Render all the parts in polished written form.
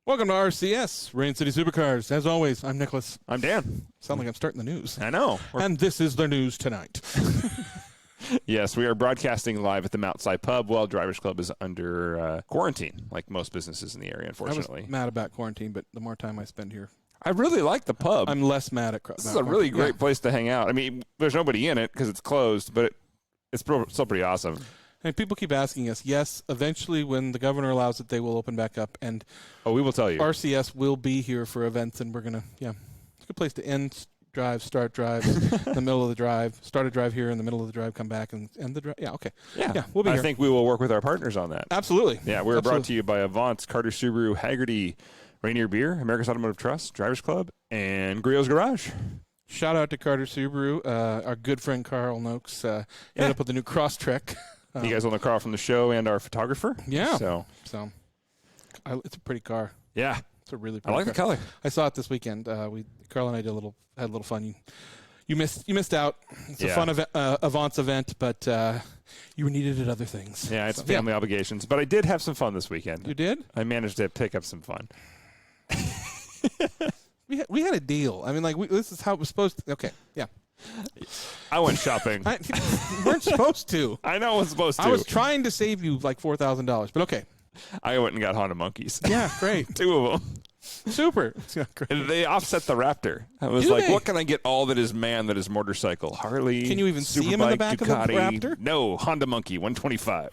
Welcome to RCS, Rain City Supercars. As always, I'm Nicholas. I'm Dan. Sound like I'm starting the news. I know. And this is the news tonight. Yes, we are broadcasting live at the Mountside Pub while Drivers Club is under quarantine, like most businesses in the area, unfortunately. I was mad about quarantine, but the more time I spend here, I really like the pub. I'm less mad at This is a really great place to hang out. I mean, there's nobody in it because it's closed, but it's still pretty awesome. And people keep asking us, yes, eventually when the governor allows it, they will open back up. And we will tell you. RCS will be here for events, and we're going to, it's a good place to end drive, start drive, in the middle of the drive, start a drive here in the middle of the drive, come back and end the drive. Yeah, okay. Yeah, we'll be here. I think we will work with our partners on that. Absolutely. Yeah, we're brought to you by Avant, Carter Subaru, Haggerty, Rainier Beer, America's Automotive Trust, Drivers Club, and Griot's Garage. Shout out to Carter Subaru. Our good friend Carl Noakes ended up with the new Crosstrek. You guys own the car from the show and our photographer. Yeah. So it's a pretty car. Yeah. It's a really pretty I like car. the color. I saw it this weekend. Carl and I had a little fun. You missed out. It's a fun Avant's event, but you needed at other things. Yeah, it's family obligations. But I did have some fun this weekend. You did? I managed to pick up some fun. We had a deal. I mean, this is how it was supposed to. Okay, yeah. I went shopping. You weren't supposed to. I know I was supposed to. I was trying to save you like $4,000, but okay. I went and got Honda Monkeys. Yeah, great. 2 of them. Super. And they offset the Raptor. I was what can I get all that is man that is motorcycle? Harley. Can you even see him in the back Ducati, of the Raptor? No, Honda Monkey 125.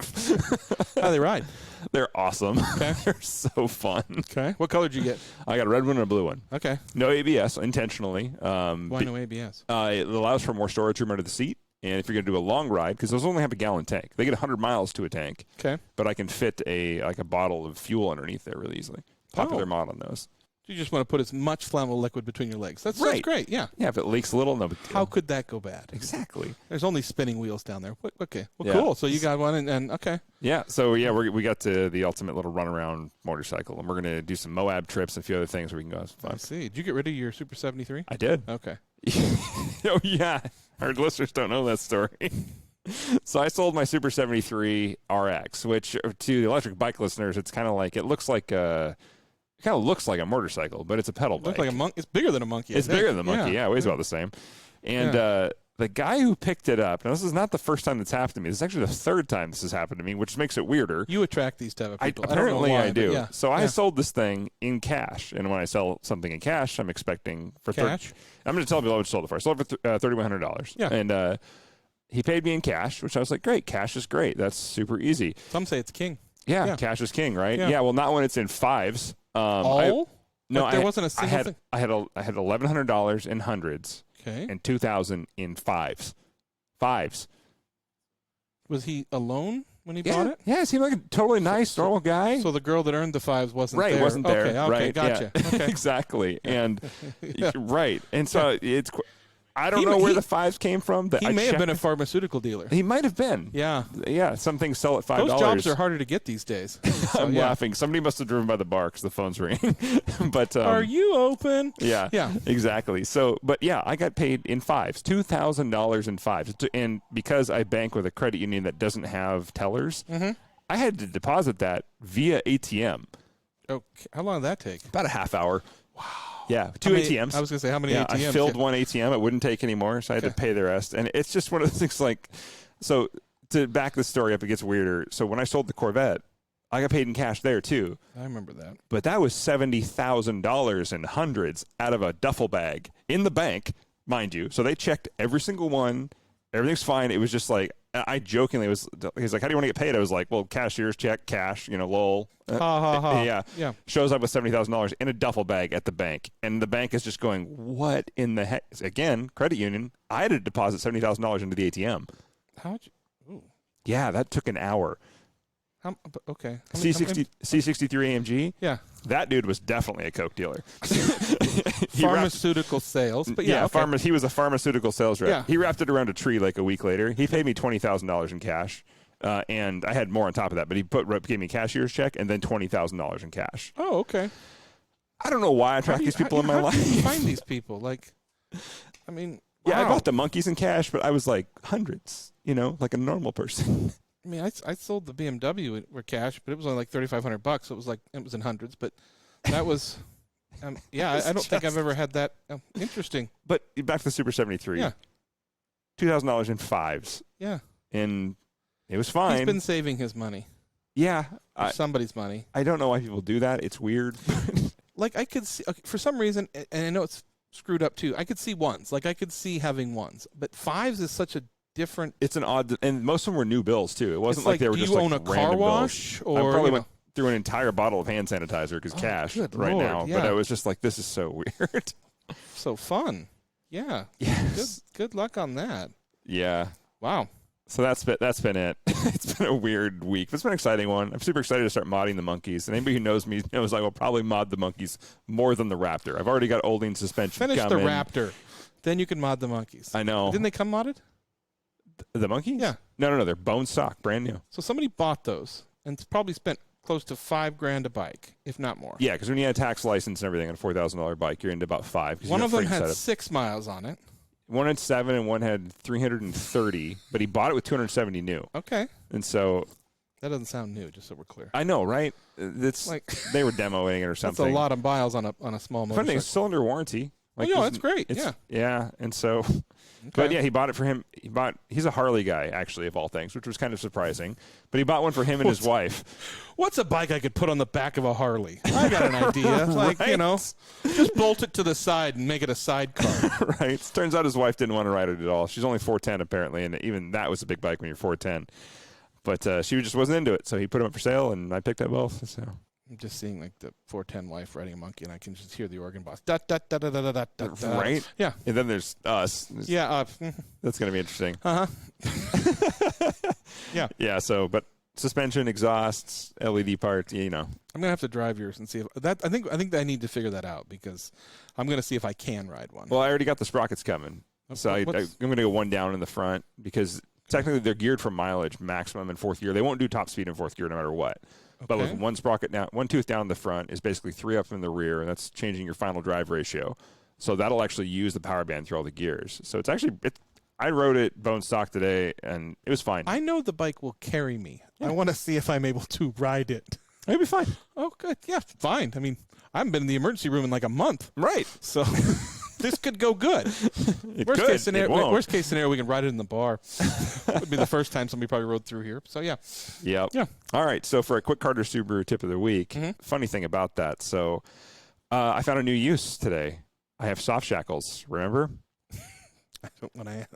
How do they ride? They're awesome. Okay. They're so fun. Okay. What color did you get? I got a red one and a blue one. Okay. No ABS intentionally. Why no ABS? It allows for more storage room under the seat. And if you're going to do a long ride, because those only have a gallon tank. They get 100 miles to a tank. Okay. But I can fit a bottle of fuel underneath there really easily. Popular mod on those. You just want to put as much flammable liquid between your legs. That's great, yeah. Yeah, if it leaks a little, no big deal. How could that go bad? Exactly. There's only spinning wheels down there. Okay. Well, Yeah. cool. So you got one, and okay. Yeah, so we got to the ultimate little runaround motorcycle, and we're going to do some Moab trips and a few other things where we can go have some fun. I see. Did you get rid of your Super 73? I did. Okay. Oh, yeah. Our listeners don't know that story. So I sold my Super 73 RX, which to the electric bike listeners, it's kind of like, it kind of looks like a motorcycle, but it's a pedal bike. Looks like a monkey. It's bigger than a monkey. It's bigger than a monkey. Yeah, it weighs about the same. And the guy who picked it up, now this is not the first time that's happened to me. This is actually the third time this has happened to me, which makes it weirder. You attract these type of people. Apparently I do. Yeah. So I sold this thing in cash. And when I sell something in cash, I'm expecting for cash. I'm going to tell people how much I sold it for. I sold it for $3,100. Yeah. And he paid me in cash, which I was like, great. Cash is great. That's super easy. Some say it's king. Yeah. Cash is king, right? Yeah. Yeah, well, not when it's in fives. No, there wasn't a single thing. I had $1,100 in hundreds. Okay. And $2,000 in fives. Fives. Was he alone when he bought it? Yeah, he seemed like a totally nice, normal guy. So the girl that earned the fives wasn't there. Right, wasn't there. Okay, right, gotcha. Yeah. Okay. Exactly. And right. And so I don't know where the fives came from. He may have been a pharmaceutical dealer. He might have been. Yeah. Yeah, some things sell at $5. Those jobs are harder to get these days. So, I'm laughing. Somebody must have driven by the bar because the phone's ringing. But are you open? Yeah. Yeah. Exactly. So, but yeah, I got paid in fives, $2,000 in fives. And because I bank with a credit union that doesn't have tellers, I had to deposit that via ATM. Okay. How long did that take? About a half hour. Wow. Yeah, two ATMs. I was going to say, how many ATMs? I filled one ATM. It wouldn't take anymore, so I had to pay the rest. And it's just one of those things like, so to back the story up, it gets weirder. So when I sold the Corvette, I got paid in cash there too. I remember that. But that was $70,000 in hundreds out of a duffel bag in the bank, mind you. So they checked every single one. Everything's fine. It was just like, I jokingly he's like, how do you want to get paid? I was like, well, cashier's check, cash, lol. Ha, ha, ha. Yeah. Shows up with $70,000 in a duffel bag at the bank. And the bank is just going, what in the heck? Again, credit union. I had to deposit $70,000 into the ATM. How'd you? Ooh. Yeah, that took an hour. Okay. C63 AMG? Yeah. That dude was definitely a Coke dealer. Pharmaceutical sales. But he was a pharmaceutical sales rep. Yeah. He wrapped it around a tree like a week later. He paid me $20,000 in cash. And I had more on top of that, but he gave me a cashier's check and then $20,000 in cash. Oh, okay. I don't know why I track these people in my life. How do you find these people? Yeah, I bought the monkeys in cash, but I was like hundreds, like a normal person. I mean, I sold the BMW with cash, but it was only like $3,500. So it was in hundreds. But That was, I don't think I've ever had that. Interesting. But back to the Super 73. Yeah. $2,000 in fives. Yeah. And it was fine. He's been saving his money. Yeah. Somebody's money. I don't know why people do that. It's weird. Like, I could see, for some reason, and I know it's screwed up too, I could see ones. Like, I could see having ones. But fives is such a different. It's an odd, and most of them were new bills too. It wasn't like they were do just you like own a car wash? Bills. Or, I probably went through an entire bottle of hand sanitizer because cash good right Lord, now. yeah. But I was just like, this is so weird. So fun. Yeah. Yes. Good luck on that. Yeah. Wow. So that's been it. It's been a weird week. But it's been an exciting one. I'm super excited to start modding the monkeys. And anybody who knows me knows I will probably mod the monkeys more than the Raptor. I've already got Olding suspension Finish coming. the Raptor. Then you can mod the monkeys. I know. Didn't they come modded? The monkeys? Yeah. No. They're bone stock, brand new. So somebody bought those and probably spent close to $5,000 a bike, if not more. Yeah, because when you had a tax license and everything on a $4,000 bike, you're into about $5,000. One of them had 6 miles on it. One had 7 and one had 330, but he bought it with 270 new. Okay. And so that doesn't sound new, just so we're clear. I know, right? It's like they were demoing it or something. That's a lot of miles on a small motorcycle. Funny thing, cylinder warranty. Like, oh, yeah, that's great. Yeah, and so but yeah, he bought it for him. He's a Harley guy, actually, of all things, which was kind of surprising. But he bought one for him and his wife. What's a bike I could put on the back of a Harley? I got an idea. Like, right? Just bolt it to the side and make it a sidecar. Right. Turns out his wife didn't want to ride it at all. She's only 4'10", apparently, and even that was a big bike when you're 4'10". But she just wasn't into it, so he put them up for sale, and I picked up both. So I'm just seeing like the 410 wife riding a monkey, and I can just hear the organ boss. Da, da, da, da, da, da, da, da. Right? Yeah. And then there's us. Yeah. That's going to be interesting. Yeah. Yeah. So, but suspension, exhausts, LED parts. I'm gonna have to drive yours and see if that. I think I need to figure that out because I'm gonna see if I can ride one. Well, I already got the sprockets coming, so I'm going to go one down in the front because technically they're geared for mileage maximum in fourth gear. They won't do top speed in fourth gear no matter what. But with one sprocket down, one tooth down in the front is basically 3 up in the rear, and that's changing your final drive ratio. So that'll actually use the power band through all the gears. So it's actually, I rode it bone stock today, and it was fine. I know the bike will carry me. Yeah. I want to see if I'm able to ride it. It'll be fine. Oh, good. Yeah, fine. I mean, I haven't been in the emergency room in like a month. Right. So this could go good. Worst case scenario, we can ride it in the bar. Would be the first time somebody probably rode through here. So, yeah. Yep. Yeah. All right. So for a quick Carter Subaru tip of the week, funny thing about that. So I found a new use today. I have soft shackles. Remember?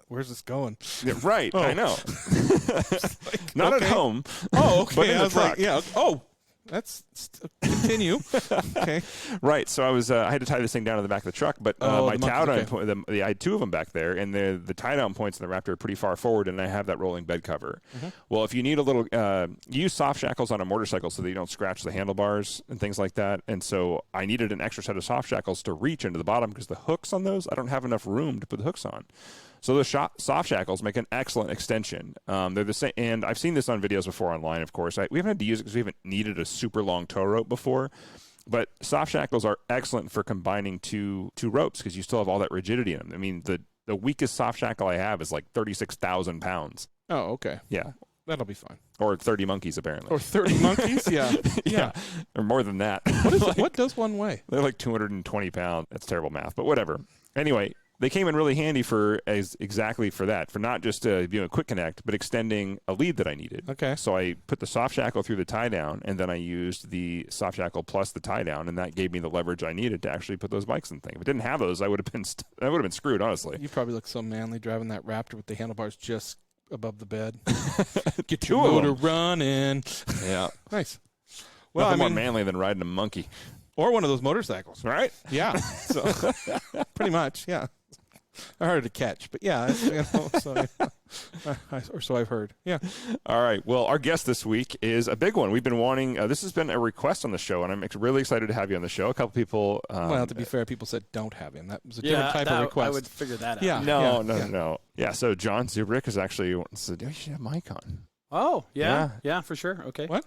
Where's this going? Yeah, right. Oh. I know. Not at home. Oh, okay. But in the truck. Like, yeah. Oh. Let's continue. Okay. Right. So I had to tie this thing down to the back of the truck, but my tie down, I had 2 of them back there, and the tie down points in the Raptor are pretty far forward, and I have that rolling bed cover. Well, if you need a little, you use soft shackles on a motorcycle so that you don't scratch the handlebars and things like that. And so I needed an extra set of soft shackles to reach into the bottom because the hooks on those, I don't have enough room to put the hooks on. So those soft shackles make an excellent extension. They're the same, and I've seen this on videos before online, of course. We haven't had to use it because we haven't needed a super long tow rope before. But soft shackles are excellent for combining two ropes because you still have all that rigidity in them. I mean, the weakest soft shackle I have is like 36,000 pounds. Oh, okay. Yeah. That'll be fine. Or 30 monkeys, apparently. Or 30 monkeys? Yeah. Yeah. Or more than that. What does one weigh? They're like 220 pounds. That's terrible math, but whatever. Anyway, they came in really handy exactly for that, for not just doing a quick connect, but extending a lead that I needed. Okay. So I put the soft shackle through the tie down, and then I used the soft shackle plus the tie down, and that gave me the leverage I needed to actually put those bikes in things. If I didn't have those, I would have been screwed, honestly. You probably look so manly driving that Raptor with the handlebars just above the bed. Get your motor running. Yeah. Nice. Well, nothing more manly than riding a monkey. Or one of those motorcycles. Right? Yeah. So pretty much, yeah. They're harder to catch, but yeah, or so I've heard. Yeah. All right. Well, our guest this week is a big one. We've been wanting. This has been a request on the show, and I'm really excited to have you on the show. A couple people. Well, to be fair, people said don't have him. That was a different type of request. I would figure that out. Yeah. No. Yeah. So John Zubrick is actually said, "You should have Mike on." Oh, yeah, for sure. Okay. What?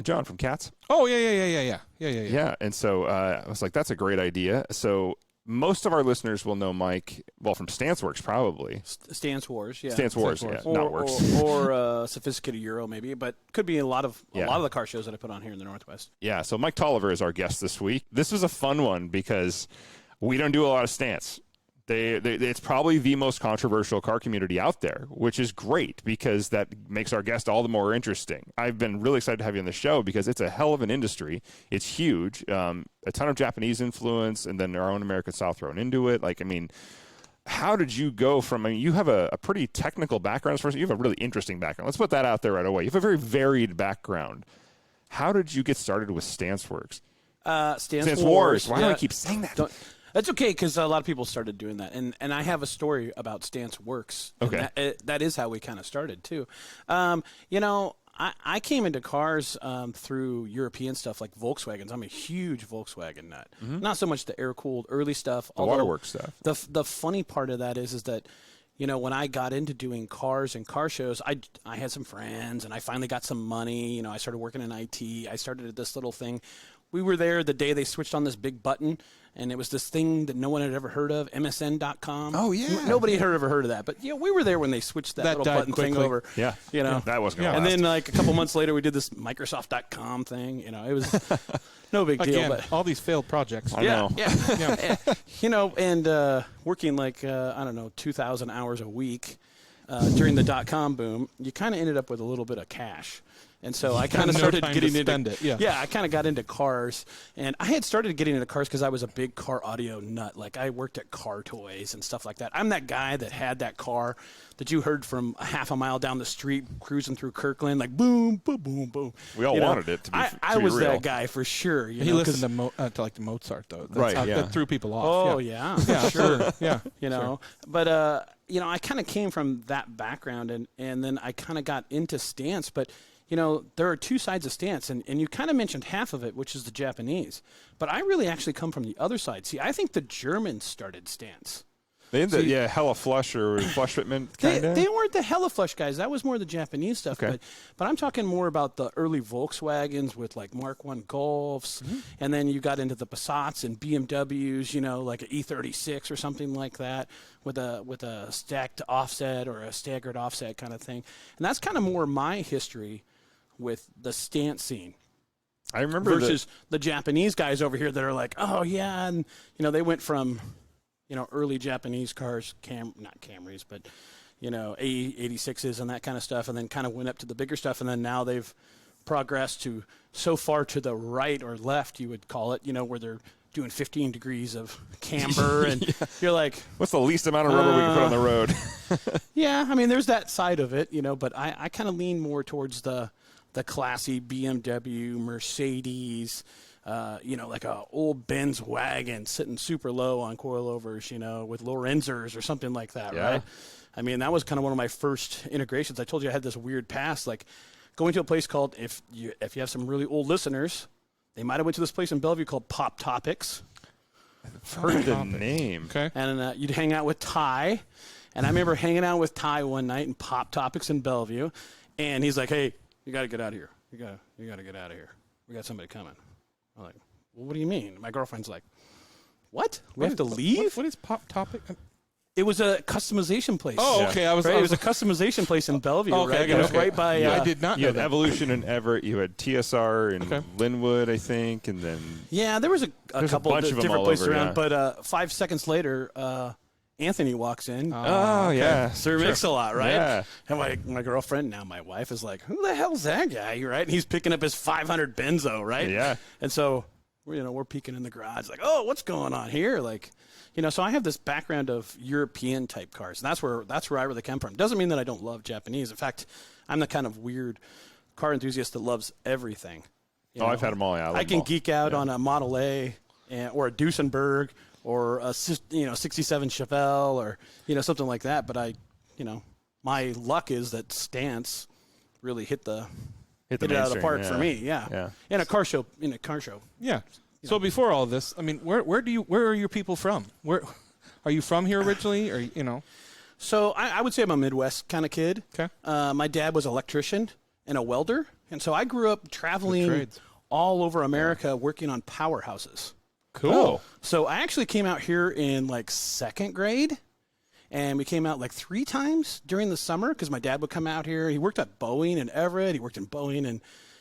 John from Cats. Oh, yeah. Yeah. And so I was like, that's a great idea. So most of our listeners will know Mike, well, from StanceWars probably. StanceWars, yeah. StanceWars, yeah, not Works. Or Sophisticated Euro, maybe, but could be a lot of the car shows that I put on here in the Northwest. Yeah, so Mike Tolliver is our guest this week. This was a fun one because we don't do a lot of stance. It's probably the most controversial car community out there, which is great because that makes our guest all the more interesting. I've been really excited to have you on the show because it's a hell of an industry. It's huge. A ton of Japanese influence and then our own American style thrown into it. Like, I mean, how did you go from, you have a pretty technical background. You have a really interesting background. Let's put that out there right away. You have a very varied background. How did you get started with StanceWars? StanceWars. Why do I keep saying that? That's okay, because a lot of people started doing that. And I have a story about StanceWorks. Okay. That is how we kind of started, too. I came into cars through European stuff like Volkswagens. I'm a huge Volkswagen nut. Mm-hmm. Not so much the air-cooled early stuff. The waterworks stuff. The funny part of that is that, when I got into doing cars and car shows, I had some friends, and I finally got some money. I started working in IT. I started at this little thing. We were there the day they switched on this big button, and it was this thing that no one had ever heard of, MSN.com. Oh, yeah. Nobody had ever heard of that. But, we were there when they switched that little button quickly. thing over. Yeah. That wasn't going to And last. then, a couple months later, we did this Microsoft.com thing. It was no big deal. Again, But all these failed projects. I know. Yeah. And working 2,000 hours a week during the .com boom, you kind of ended up with a little bit of cash. And so I kind of started getting into it. Yeah. I kind of got into cars, and I had started getting into cars because I was a big car audio nut. Like I worked at Car Toys and stuff like that. I'm that guy that had that car that you heard from a half a mile down the street cruising through Kirkland, like boom, boom, boom, boom. We all wanted it to be. I was real. that guy for sure. He listened to like the Mozart though. That's right. That threw people off. Oh yeah, sure. Yeah. But I kind of came from that background, and then I kind of got into stance, but. There are two sides of stance, and you kind of mentioned half of it, which is the Japanese. But I really actually come from the other side. See, I think the Germans started stance. They had hella flush or flush fitment kind of? They weren't the hella flush guys. That was more the Japanese stuff. Okay. But I'm talking more about the early Volkswagens with like Mark I Golfs, and then you got into the Passats and BMWs, like an E36 or something like that with a stacked offset or a staggered offset kind of thing. And that's kind of more my history with the stance scene. I remember versus the Japanese guys over here that are like, oh yeah, and they went from early Japanese cars, not Camrys, but A86s and that kind of stuff, and then kind of went up to the bigger stuff, and then now they've progressed to so far to the right or left, you would call it, where they're doing 15 degrees of camber, and you're like, what's the least amount of rubber we can put on the road? Yeah, I mean, there's that side of it, but I kind of lean more towards the classy BMW, Mercedes, like a old Benz wagon sitting super low on coilovers, with Lorenzers or something like that, right? I mean, that was kind of one of my first integrations. I told you I had this weird past, like going to a place called, if you have some really old listeners, they might have went to this place in Bellevue called Pop Topics. I've heard the name. Okay. And you'd hang out with Ty. And I remember hanging out with Ty one night in Pop Topics in Bellevue, and he's like, "Hey, you got to get out of here. You got to get out of here. We got somebody coming." I'm like, "Well, what do you mean?" My girlfriend's like, "What? We have to leave?" What is Pop Topic? It was a customization place. Oh, okay. It was a customization place in Bellevue. Okay, right? It was right by. I did not You know had that. Evolution and Everett. You had TSR and Linwood, I think, and then Yeah, there was a couple bunch of of them different all places over, around, yeah. but 5 seconds later, Anthony walks in. Oh, yeah. Sir Mix-a-Lot, right? Yeah. And my girlfriend, now my wife, is like, "Who the hell's that guy?" Right? And he's picking up his 500 benzo, right? Yeah. And so, we're peeking in the garage, like, "Oh, what's going on here?" Like, so I have this background of European type cars, and that's where I really come from. Doesn't mean that I don't love Japanese. In fact, I'm the kind of weird car enthusiast that loves everything. I've had them all. Yeah, I can geek out on a Model A or a Duesenberg or a 67 Chevelle or something like that. But my luck is that Stance really hit it out of the park for me. Yeah. In a car show. Yeah. So before all this, I mean, where are your people from? Where are you from here originally, or So I would say I'm a Midwest kind of kid. Okay. My dad was an electrician and a welder, and so I grew up traveling all over America working on powerhouses. Cool. So I actually came out here in like 2nd grade, and we came out like 3 times during the summer because my dad would come out here. He worked at Boeing in Everett. He worked in Boeing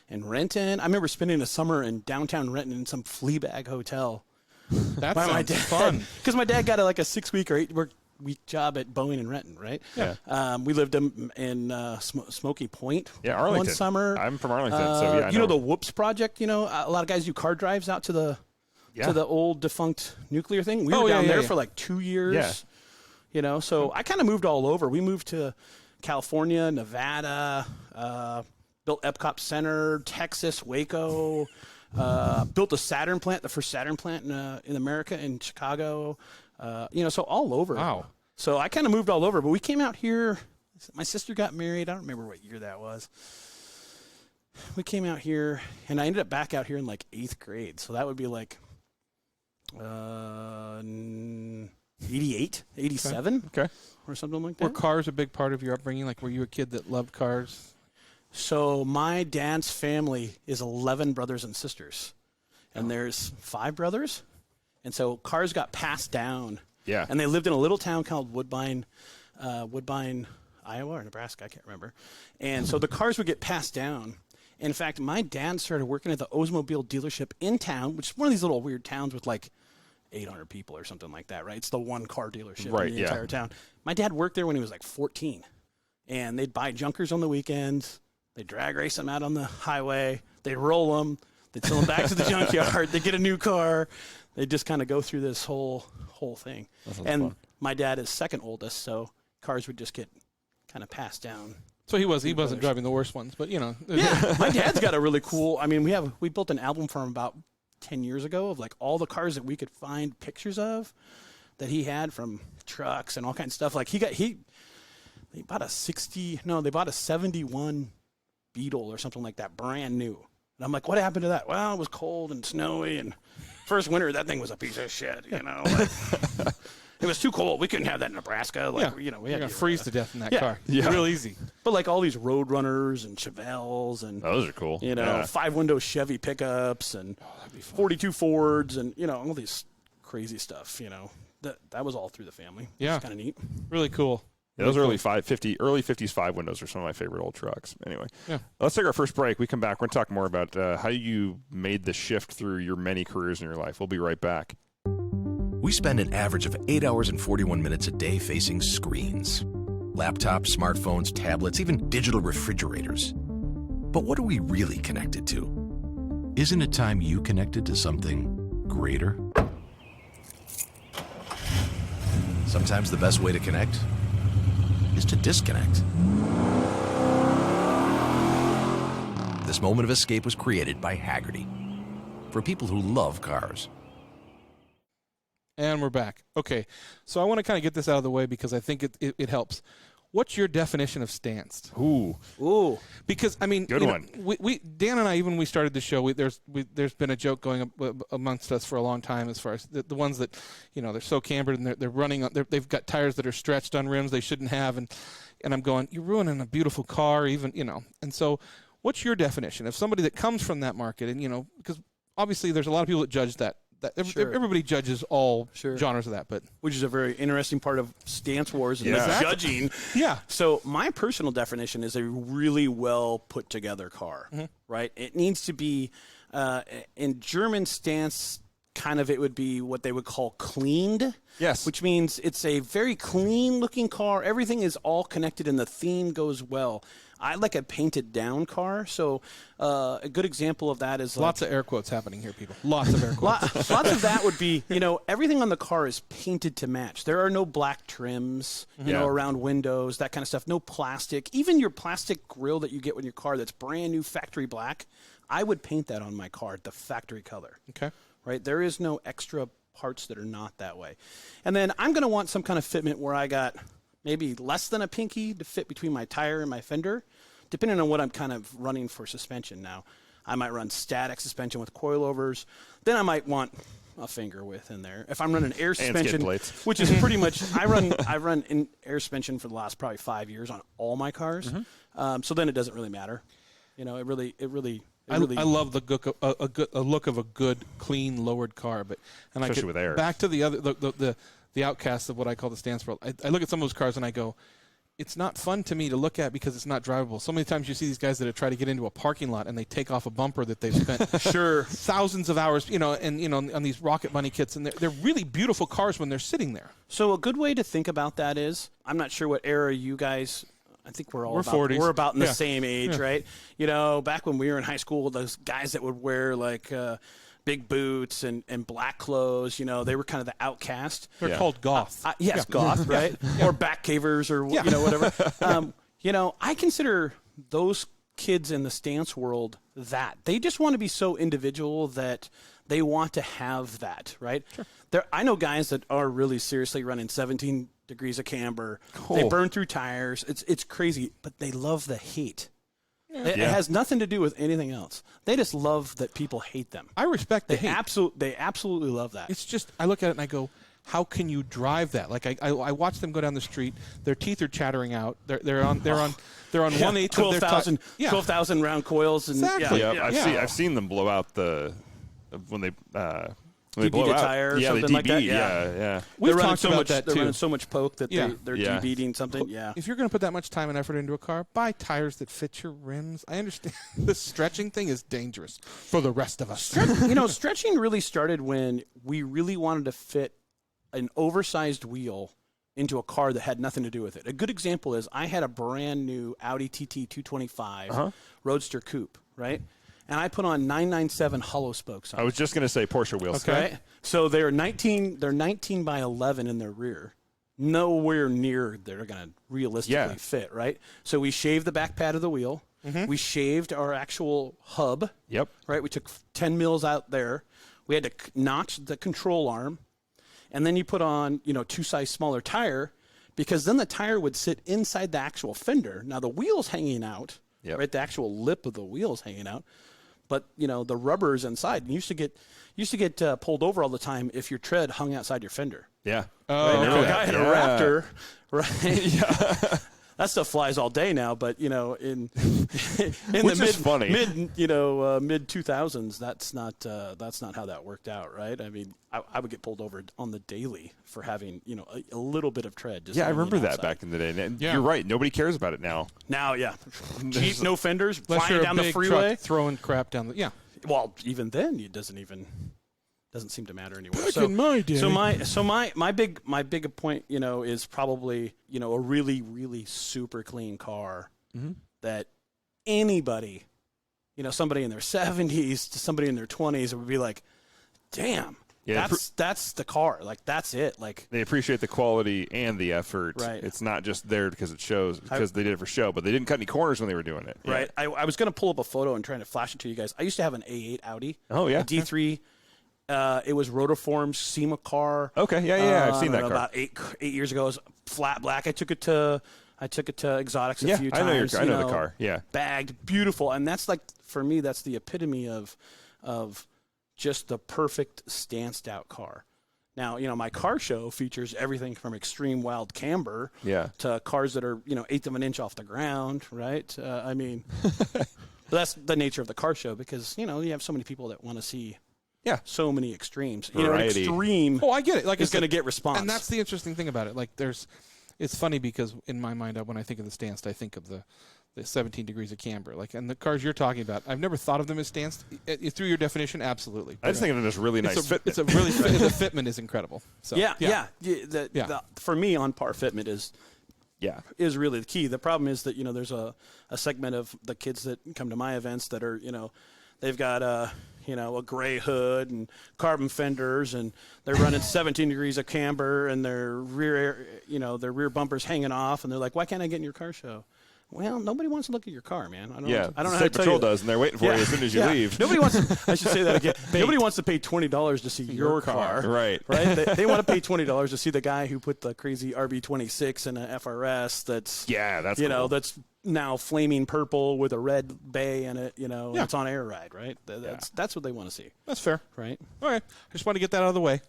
in Renton. I remember spending a summer in downtown Renton in some Fleabag hotel. That my sounds dad, fun. Because my dad got like a 6-week or 8-week job at Boeing in Renton, right? Yeah. We lived in Smoky Point Arlington. one summer. I'm from Arlington, so yeah. You know the Whoops Project? You know, a lot of guys do car drives out to the old defunct nuclear thing. We were down there for like 2 years. Yeah. You know, so I kind of moved all over. We moved to California, Nevada, built Epcot Center, Texas, Waco, built a Saturn plant, the first Saturn plant in America in Chicago. You know, so all over. Wow. So I kind of moved all over. But we came out here. My sister got married. I don't remember what year that was. We came out here, and I ended up back out here in like 8th grade. So that would be like 88, 87, Okay. or something like Were that. cars a big part of your upbringing? Like, were you a kid that loved cars? So my dad's family is 11 brothers and sisters, and there's 5 brothers, and so cars got passed down. Yeah. And they lived in a little town called Woodbine, Iowa or Nebraska, I can't remember. And so the cars would get passed down. In fact, my dad started working at the Oldsmobile dealership in town, which is one of these little weird towns with like 800 people or something like that, right? It's the one car dealership in the entire town. My dad worked there when he was like 14, and they'd buy junkers on the weekends. They'd drag race them out on the highway. They'd roll them. They'd sell them back to the junkyard. They'd get a new car. They'd just kind of go through this whole thing. And fun. my dad is second oldest, so cars would just get kind of passed down. So he wasn't driving the worst ones, but you know. Yeah, my dad's got a really cool. I mean, we built an album for him about 10 years ago of like all the cars that we could find pictures of that he had, from trucks and all kinds of stuff. Like they bought a 71 Beetle or something like that, brand new. And I'm like, what happened to that? Well, it was cold and snowy, and first winter that thing was a piece of shit. You know, like, it was too cold. We couldn't have that in Nebraska. Like, you know, we You're had gonna freeze to death in that Yeah. car. Yeah. Real easy. But like all these Road Runners and Chevelles and Those are cool. you know, Yeah. 5-window Chevy pickups and 42 Fords and, you know, all these crazy stuff, you know. That was all through the family. Yeah. It's kind of neat. Really cool. Yeah, those early 50s 5 windows are some of my favorite old trucks. Anyway, Yeah. let's take our first break. We come back. We're going to talk more about how you made the shift through your many careers in your life. We'll be right back. We spend an average of 8 hours and 41 minutes a day facing screens. Laptops, smartphones, tablets, even digital refrigerators. But what are we really connected to? Isn't it time you connected to something greater? Sometimes the best way to connect is to disconnect. This moment of escape was created by Haggerty for people who love cars. And we're back. Okay, so I want to kind of get this out of the way because I think it helps. What's your definition of stanced? Ooh. Because I mean, Good you one. know, we Dan and I, even when we started the show, there's been a joke going amongst us for a long time as far as the ones that, you know, they're so cambered and they're running. They've got tires that are stretched on rims they shouldn't have, and I'm going, you're ruining a beautiful car, even, you know. And so, what's your definition of somebody that comes from that market? And, you know, because obviously there's a lot of people that judge that. Sure. Everybody judges all Sure. genres of that, but Which is a very interesting part of StanceWars and Yeah. the judging. yeah. So my personal definition is a really well put together car, right? It needs to be, in German stance, kind of it would be what they would call cleaned. Yes. Which means it's a very clean looking car. Everything is all connected and the theme goes well. I like a painted down car. So a good example of that is Lots of air quotes happening here, people. Lots of air quotes. Lots of that would be, you know, everything on the car is painted to match. There are no black trims, you know, around windows, that kind of stuff. No plastic. Even your plastic grill that you get with your car that's brand new factory black, I would paint that on my car, the factory color. Okay. Right? There is no extra parts that are not that way. And then I'm going to want some kind of fitment where I got maybe less than a pinky to fit between my tire and my fender, depending on what I'm kind of running for suspension now. I might run static suspension with coilovers. Then I might want a finger width in there. If I'm running air suspension, which is pretty much, I run in air suspension for the last probably 5 years on all my cars. So then it doesn't really matter. You know, it really I love the look of a good, clean, lowered car, Especially with air. Back to the outcasts of what I call the stance world. I look at some of those cars and I go, it's not fun to me to look at because it's not drivable. So many times you see these guys that try to get into a parking lot and they take off a bumper that they've spent thousands of hours, on these Rocket Bunny kits, and they're really beautiful cars when they're sitting there. So a good way to think about that is, I'm not sure what era you guys. I think we're 40s. We're about in the same age, right? Back when we were in high school, those guys that would wear like big boots and black clothes, they were kind of the outcast. They're called goth. Goth, right? Or backcavers or whatever. I consider those kids in the stance world that they just want to be so individual that they want to have that, right? Sure. I know guys that are really seriously running 17 degrees of camber. Cool. They burn through tires. It's crazy, but they love the hate. It has nothing to do with anything else. They just love that people hate them. I respect the hate. They absolutely love that. It's just, I look at it and I go, how can you drive that? Like I watch them go down the street. Their teeth are chattering out. They're on 1/8 of their 12,000 round coils. And, exactly. I've seen them blow out when they blow out tire or something they DB, like that. Yeah. We've talked about that too. They're running so much poke that they're debeating something. Yeah. If you're going to put that much time and effort into a car, buy tires that fit your rims. I understand the stretching thing is dangerous for the rest of us. Stretching really started when we really wanted to fit an oversized wheel into a car that had nothing to do with it. A good example is I had a brand new Audi TT 225 Roadster Coupe, right? And I put on 997 hollow spokes on it. I was just going to say Porsche wheels. Okay. Right? So they're 19 by 11 in their rear. Nowhere near they're going to realistically fit, right? So we shaved the back pad of the wheel. Mm-hmm. We shaved our actual hub. Yep. Right? We took 10 mils out there. We had to notch the control arm. And then you put on, 2 size smaller tire, because then the tire would sit inside the actual fender. Now the wheel's hanging out, right? The actual lip of the wheel's hanging out, but the rubber is inside. And you used to get pulled over all the time if your tread hung outside your fender. Yeah. Oh, right? Now a guy had a Raptor, right? Yeah. That stuff flies all day now, but in the mid 2000s, that's not how that worked out, right? I mean, I would get pulled over on the daily for having a little bit of tread. Just I remember that back in the day. And you're right, nobody cares about it now. Now, cheap, no fenders, flying down the freeway, throwing crap down the Well, even then, it doesn't seem to matter anymore. Back in my day. So my big point, is probably, a really, really super clean car that anybody, somebody in their 70s to somebody in their 20s would be like, damn, that's the car. Like, that's it. Like, they appreciate the quality and the effort. Right. It's not just there because it shows, because they did it for show, but they didn't cut any corners when they were doing it. Right. I was going to pull up a photo and trying to flash it to you guys. I used to have an A8 Audi. Oh, yeah. A D3. It was Rotiform's SEMA car. Okay, yeah, I've seen that car. About 8 years ago. It was flat black. I took it to Exotics a few times. I know the car. Yeah, bagged, beautiful, and that's like, for me, that's the epitome of just the perfect stanced out car. Now, my car show features everything from extreme wild camber to cars that are 1/8 of an inch off the ground. Right? I mean, but that's the nature of the car show, because you have so many people that want to see. Yeah, so many extremes. Variety. An extreme. Oh, I get it. Like, it's going to get response, and that's the interesting thing about it. Like, it's funny because in my mind, when I think of the stanced, I think of the 17 degrees of camber. Like, and the cars you're talking about, I've never thought of them as stanced. Through your definition, absolutely. I just think of them as really nice fitment. It's a really the fitment is incredible. So, The for me, on par fitment is really the key. The problem is that there's a segment of the kids that come to my events that are they've got a gray hood and carbon fenders, and they're running 17 degrees of camber, and their rear bumper's hanging off, and they're like, "Why can't I get in your car show?" Well, nobody wants to look at your car, man. I don't know how to tell Patrol you. does, and they're waiting for you as soon as you leave. Nobody wants. I should say that again. Nobody wants to pay $20 to see your car. Right. They want to pay $20 to see the guy who put the crazy RB26 in a FRS. That's cool. That's now flaming purple with a red bay in it, you know, Yeah. it's on air ride, right? That's what they want to see, That's fair. right? All right. I just want to get that out of the way.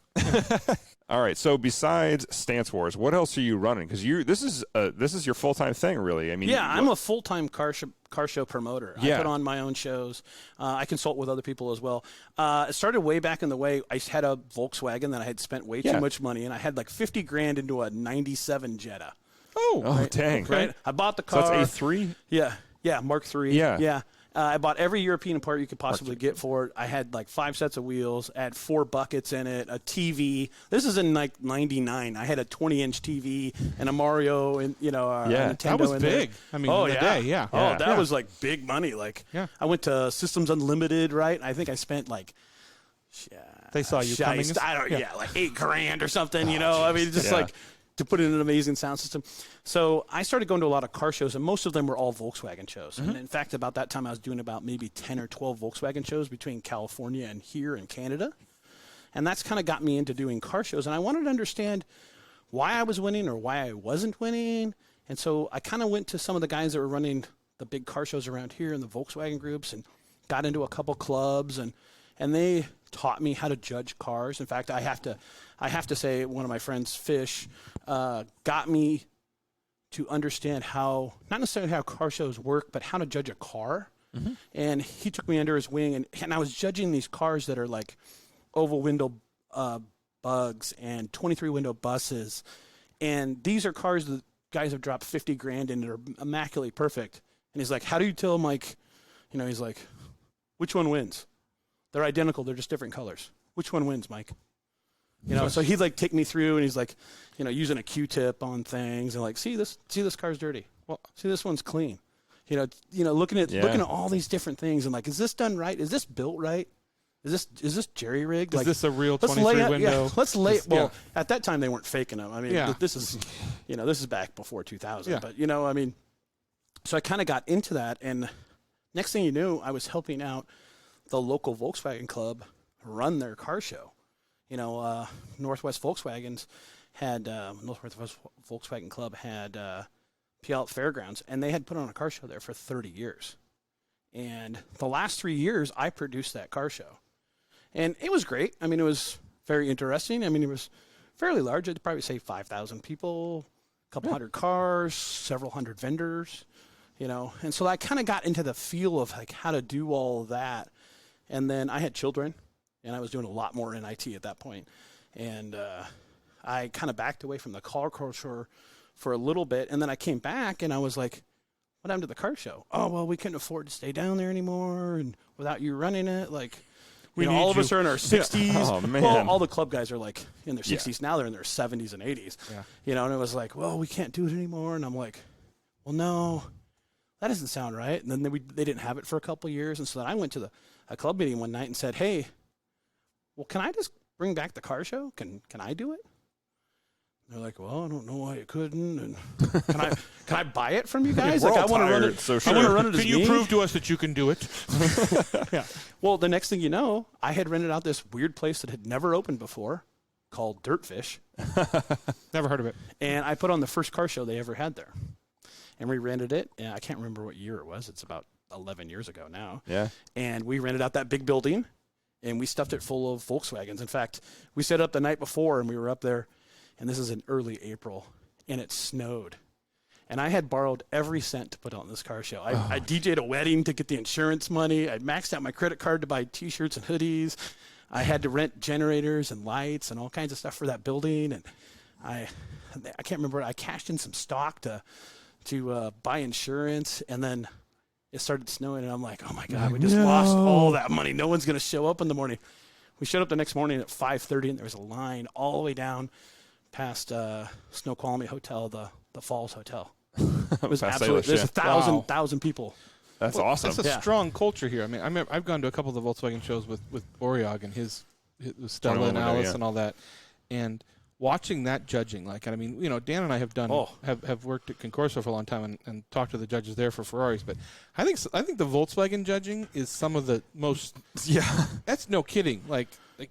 All right. So besides StanceWars, what else are you running? Because this is your full-time thing, really. I mean, Yeah, I'm a full-time car show promoter. Yeah. I put on my own shows. I consult with other people as well. It started way back in the way. I had a Volkswagen that I had spent way too much money in. I had like $50,000 into a '97 Jetta. Oh, dang. Right? I bought the car. So that's A3? Yeah, Mark III. Yeah. I bought every European part you could possibly get for it. I had like 5 sets of wheels. I had 4 buckets in it, a TV. This is in like '99. I had a 20-inch TV and a Mario and a Nintendo. That was in big. There. I mean, in the day, yeah. Oh, that was like big money. Like, Yeah. I went to Systems Unlimited, right? I think I spent like. They saw you coming. Like $8,000 or something. You know, I mean, just like to put in an amazing sound system. So I started going to a lot of car shows, and most of them were all Volkswagen shows. And in fact, about that time, I was doing about maybe 10 or 12 Volkswagen shows between California and here in Canada. And that's kind of got me into doing car shows. And I wanted to understand why I was winning or why I wasn't winning. And so I kind of went to some of the guys that were running the big car shows around here in the Volkswagen groups and got into a couple clubs, and they taught me how to judge cars. In fact, I have to say one of my friends, Fish, got me to understand how, not necessarily how car shows work, but how to judge a car. Mm-hmm. And he took me under his wing, and I was judging these cars that are like oval window bugs and 23 window buses. And these are cars that guys have dropped $50,000 in that are immaculately perfect. And he's like, how do you tell them, like, he's like, which one wins? They're identical. They're just different colors. Which one wins, Mike? So he'd like take me through, and he's like, using a Q-tip on things, and like, see this car's dirty. Well, see, this one's clean. Looking at all these different things, and like, is this done right? Is this built right? Is this jerry rigged? Is this a real 23 window? Yeah, let's lay. Well, at that time they weren't faking them. I mean, this is, this is back before 2000. Yeah. But so I kind of got into that, and next thing you knew, I was helping out the local Volkswagen club run their car show. Northwest Volkswagen Club had Puyallup Fairgrounds, and they had put on a car show there for 30 years. And the last 3 years, I produced that car show. And it was great. I mean, it was very interesting. I mean, it was fairly large. I'd probably say 5,000 people, a couple hundred cars, several hundred vendors, And so I kind of got into the feel of like how to do all of that. And then I had children, and I was doing a lot more in IT at that point. And I kind of backed away from the car culture for a little bit. And then I came back, and I was like, what happened to the car show? Oh, well, we couldn't afford to stay down there anymore. And without you running it, like, all of us are in our 60s. Oh, man. Well, all the club guys are like in their 60s. Now they're in their 70s and 80s. Yeah. And it was like, well, we can't do it anymore. And I'm like, well, no, that doesn't sound right. And then they didn't have it for a couple of years. And so then I went to a club meeting one night and said, hey, well, can I just bring back the car show? Can I do it? They're like, well, I don't know why you couldn't. And can I buy it from you guys? We're like, all I want to run tired, it. so I want to run it. Can as you me. prove to us that you can do it? Yeah. Well, the next thing you know, I had rented out this weird place that had never opened before, called Dirtfish. Never heard of it. And I put on the first car show they ever had there, and we rented it. And I can't remember what year it was. It's about 11 years ago now. Yeah. And we rented out that big building, and we stuffed it full of Volkswagens. In fact, we set up the night before, and we were up there. And this is in early April, and it snowed. And I had borrowed every cent to put on this car show. I DJ'd a wedding to get the insurance money. I maxed out my credit card to buy T-shirts and hoodies. I had to rent generators and lights and all kinds of stuff for that building. And I can't remember. I cashed in some stock to buy insurance, and then it started snowing. And I'm like, oh my God, we just lost all that money. No one's going to show up in the morning. We showed up the next morning at 5:30, and there was a line all the way down past Snoqualmie Hotel, the Falls Hotel. It was absolutely, there's 1,000 people. That's awesome. That's a strong culture here. I mean, I've gone to a couple of the Volkswagen shows with Oriog and his Stella and Alice and all that, and watching that judging, like, I mean, Dan and I have done have worked at Concorso for a long time and talked to the judges there for Ferraris, but I think the Volkswagen judging is some of the most. Yeah, that's no kidding. Like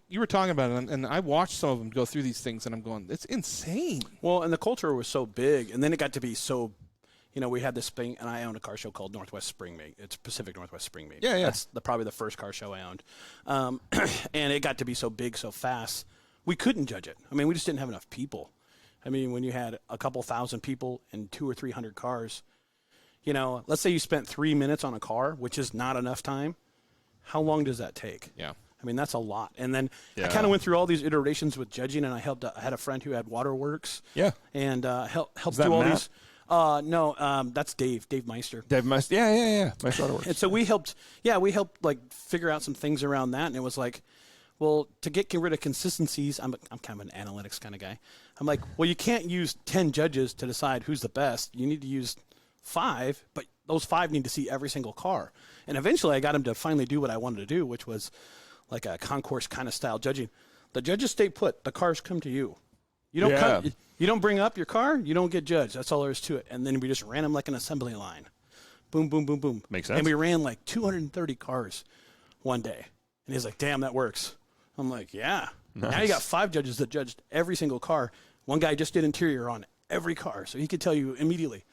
you were talking about it, and I watched some of them go through these things, and I'm going, it's insane. Well, and the culture was so big, and then it got to be so, we had this thing, and I owned a car show called Northwest Spring Meet. It's Pacific Northwest Spring Meet. Yeah, yeah. That's probably the first car show I owned. And it got to be so big so fast, we couldn't judge it. I mean, we just didn't have enough people. I mean, when you had a couple thousand people and 200 or 300 cars, let's say you spent 3 minutes on a car, which is not enough time. How long does that take? Yeah. I mean, that's a lot. And then Yeah. I kind of went through all these iterations with judging, and I had a friend who had Waterworks. Yeah. And helped that do all Matt? these. No, that's Dave Meister. Dave must. Yeah. My daughter works. And so we helped like figure out some things around that, and it was like, well, to get rid of consistencies, I'm kind of an analytics kind of guy. I'm like, well, you can't use 10 judges to decide who's the best. You need to use 5, but those 5 need to see every single car. And eventually I got him to finally do what I wanted to do, which was like a concourse kind of style judging. The judges stay put. The cars come to you. You don't you don't bring up your car, you don't get judged. That's all there is to it. And then we just ran them like an assembly line. Boom, boom, boom, boom. Makes sense. And we ran like 230 cars one day. And he's like, damn, that works. I'm like, yeah. Nice. Now you got 5 judges that judged every single car. One guy just did interior on every car. So he could tell you immediately,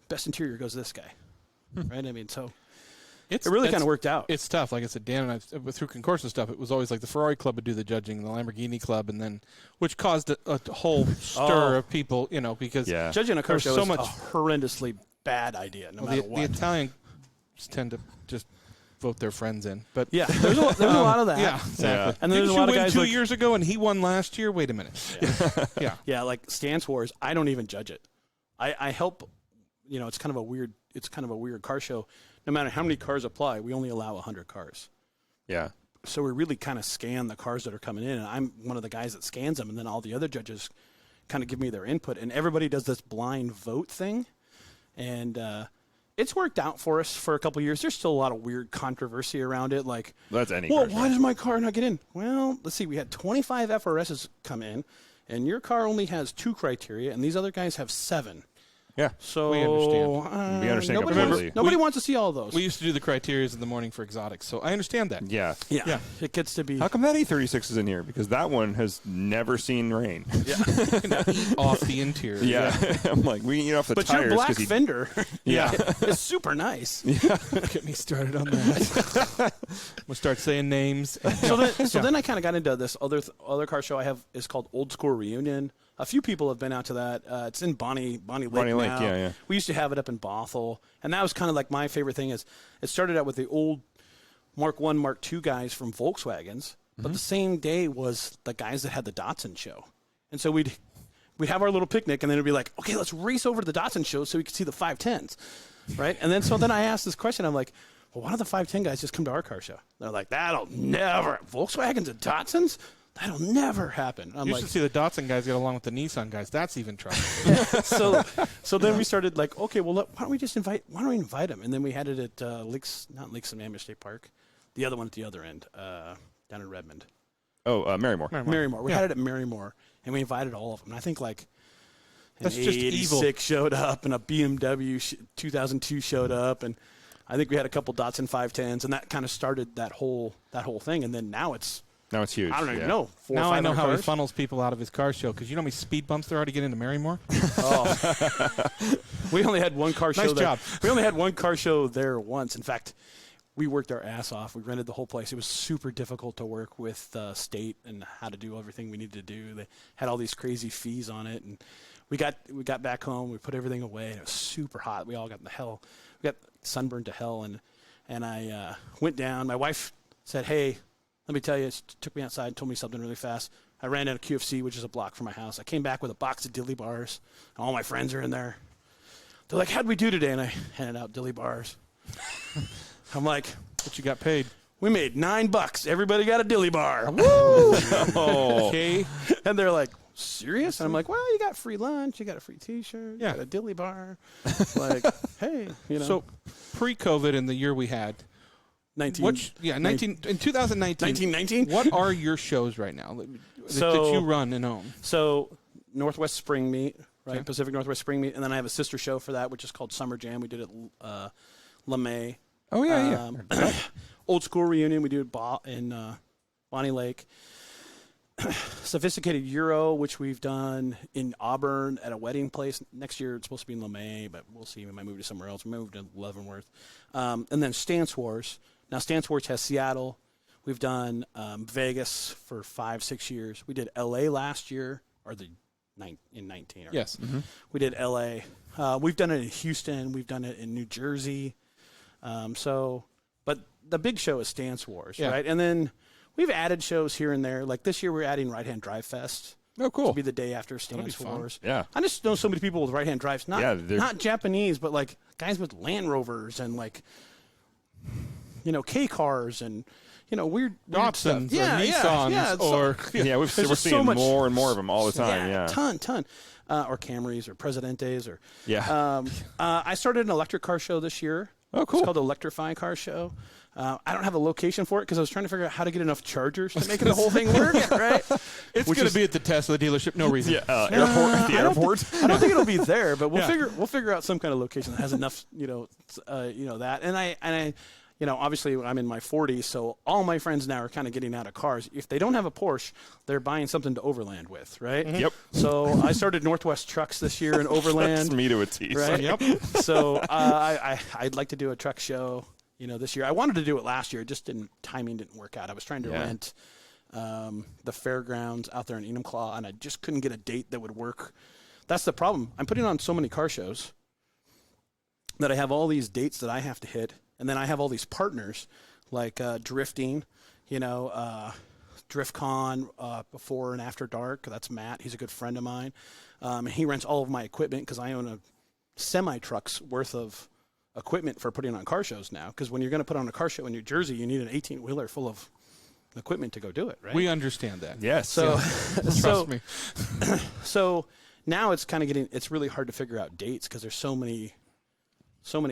best interior goes to this guy. Right? I mean, so it really kind of worked out. It's tough. Like I said, Dan and I, through concourse and stuff, it was always like the Ferrari club would do the judging, the Lamborghini club, and then, which caused a whole stir of people, because judging a car show so is much a horrendously bad idea, no matter what. The Italians tend to just vote their friends in. But yeah, there's a lot of that. Yeah, exactly. Yeah. And there's a lot of guys 2 like, years ago and he won last year? Wait a minute. Yeah. Yeah, like StanceWars, I don't even judge it. I help. It's kind of a weird car show. No matter how many cars apply, we only allow 100 cars. Yeah. So we really kind of scan the cars that are coming in, and I'm one of the guys that scans them, and then all the other judges kind of give me their input, and everybody does this blind vote thing, and it's worked out for us for a couple of years. There's still a lot of weird controversy around it, like, That's any well, car why show. does my car not get in? Well, let's see, we had 25 FRSs come in, and your car only has 2 criteria, and these other guys have 7. Yeah. So We understand. We understand nobody completely. nobody wants to see all those. We used to do the criterias in the morning for exotics, so I understand that. Yeah. yeah, it gets to be. How come that E36 is in here? Because that one has never seen rain. Off the interior. Yeah. I'm like, we can eat off the But tires. your black 'cause he- fender, Yeah. is super nice. Get me started on that. We'll start saying names. So then I kind of got into this other car show I have is called Old School Reunion. A few people have been out to that. It's in Bonnie Lake now. yeah. We used to have it up in Bothell, and that was kind of like my favorite thing. Is it started out with the old Mark I, Mark II guys from Volkswagens, but the same day was the guys that had the Datsun show, and so we'd have our little picnic, and then it'd be like, okay, let's race over to the Datsun show so we could see the 510s, right? And then I asked this question. I'm like, well, why don't the 510 guys just come to our car show? They're like, that'll never Volkswagens and Datsuns. That'll never happen. I'm You like, should see the Datsun guys get along with the Nissan guys. That's even trouble. so then we started like, okay, well, why don't we invite them? And then we had it at not Lakes and Amherst State Park, the other one at the other end, down in Redmond. Oh, Marymore. Marymore. We had it at Marymore, and we invited all of them. And I think like an That's just evil. 86 showed up, and a BMW 2002 showed up, and I think we had a couple Datsun 510s, and that kind of started that whole thing. And then now it's Huge. I don't even know. Now I know how he cars. funnels people out of his car show, because you know how many speed bumps there are to get into Marymore? We only had one car show. Nice there. job. We only had one car show there once. In fact, we worked our ass off. We rented the whole place. It was super difficult to work with the state and how to do everything we needed to do. They had all these crazy fees on it, and we got back home. We put everything away, and it was super hot. We all got we got sunburned to hell, and I went down. My wife said, "Hey, let me tell you," she took me outside and told me something really fast. I ran down to QFC, which is a block from my house. I came back with a box of dilly bars. All my friends are in there. They're like, "How'd we do today?" And I handed out dilly bars. I'm like, But you got paid. "We made $9. Everybody got a dilly bar." Woo! Oh. Okay. And they're like, "Serious?" And I'm like, "Well, you got free lunch. You got a free T-shirt. Yeah. You got a dilly bar." Like, hey, So pre-COVID in the year we had, 19. in 2019. 1919? What are your shows right now that So- you run and own? So Northwest Spring Meet, right? Okay. Pacific Northwest Spring Meet, and then I have a sister show for that, which is called Summer Jam. We did it at LeMay. Oh, yeah. Old School Reunion, we do it in Bonnie Lake. Sophisticated Euro, which we've done in Auburn at a wedding place. Next year it's supposed to be in LeMay, but we'll see. We might move to somewhere else. We moved to Leavenworth. And then StanceWars. Now StanceWars has Seattle. We've done Vegas for 5-6 years. We did LA last year, or in 19. Yes. Mm-hmm. We did LA. We've done it in Houston. We've done it in New Jersey. But the big show is StanceWars, right? And then we've added shows here and there. Like this year, we're adding Right Hand Drive Fest. Oh, cool. To be the day after StanceWars. Yeah. I just know so many people with right hand drives. Not Japanese, but like guys with Land Rovers and like, K cars and, weird Datsuns stuff. or Nissans or we're seeing so much, more and more of them all the time. Yeah. Ton. Or Camrys or Presidentes or. Yeah. I started an electric car show this year. Oh, cool. It's called the Electrify Car Show. I don't have a location for it because I was trying to figure out how to get enough chargers to make the whole thing work, right? It's going to be at the Tesla dealership. No reason. Airport. At the airport. I don't think it'll be there, but we'll figure out some kind of location that has enough, that. And I obviously I'm in my 40s, so all my friends now are kind of getting out of cars. If they don't have a Porsche, they're buying something to overland with, right? Mm-hmm. Yep. So I started Northwest Trucks this year in overland. That's me to a T. Right? Yep. So I'd like to do a truck show. This year. I wanted to do it last year. It just timing didn't work out. I was trying to rent the fairgrounds out there in Enumclaw, and I just couldn't get a date that would work. That's the problem. I'm putting on so many car shows that I have all these dates that I have to hit, and then I have all these partners like drifting, DriftCon before and after dark. That's Matt. He's a good friend of mine. And he rents all of my equipment because I own a semi-truck's worth of equipment for putting on car shows now, because when you're going to put on a car show in New Jersey, you need an 18-wheeler full of equipment to go do it, right? We understand that. Yes. So, Trust me. So now it's kind of it's really hard to figure out dates because there's so many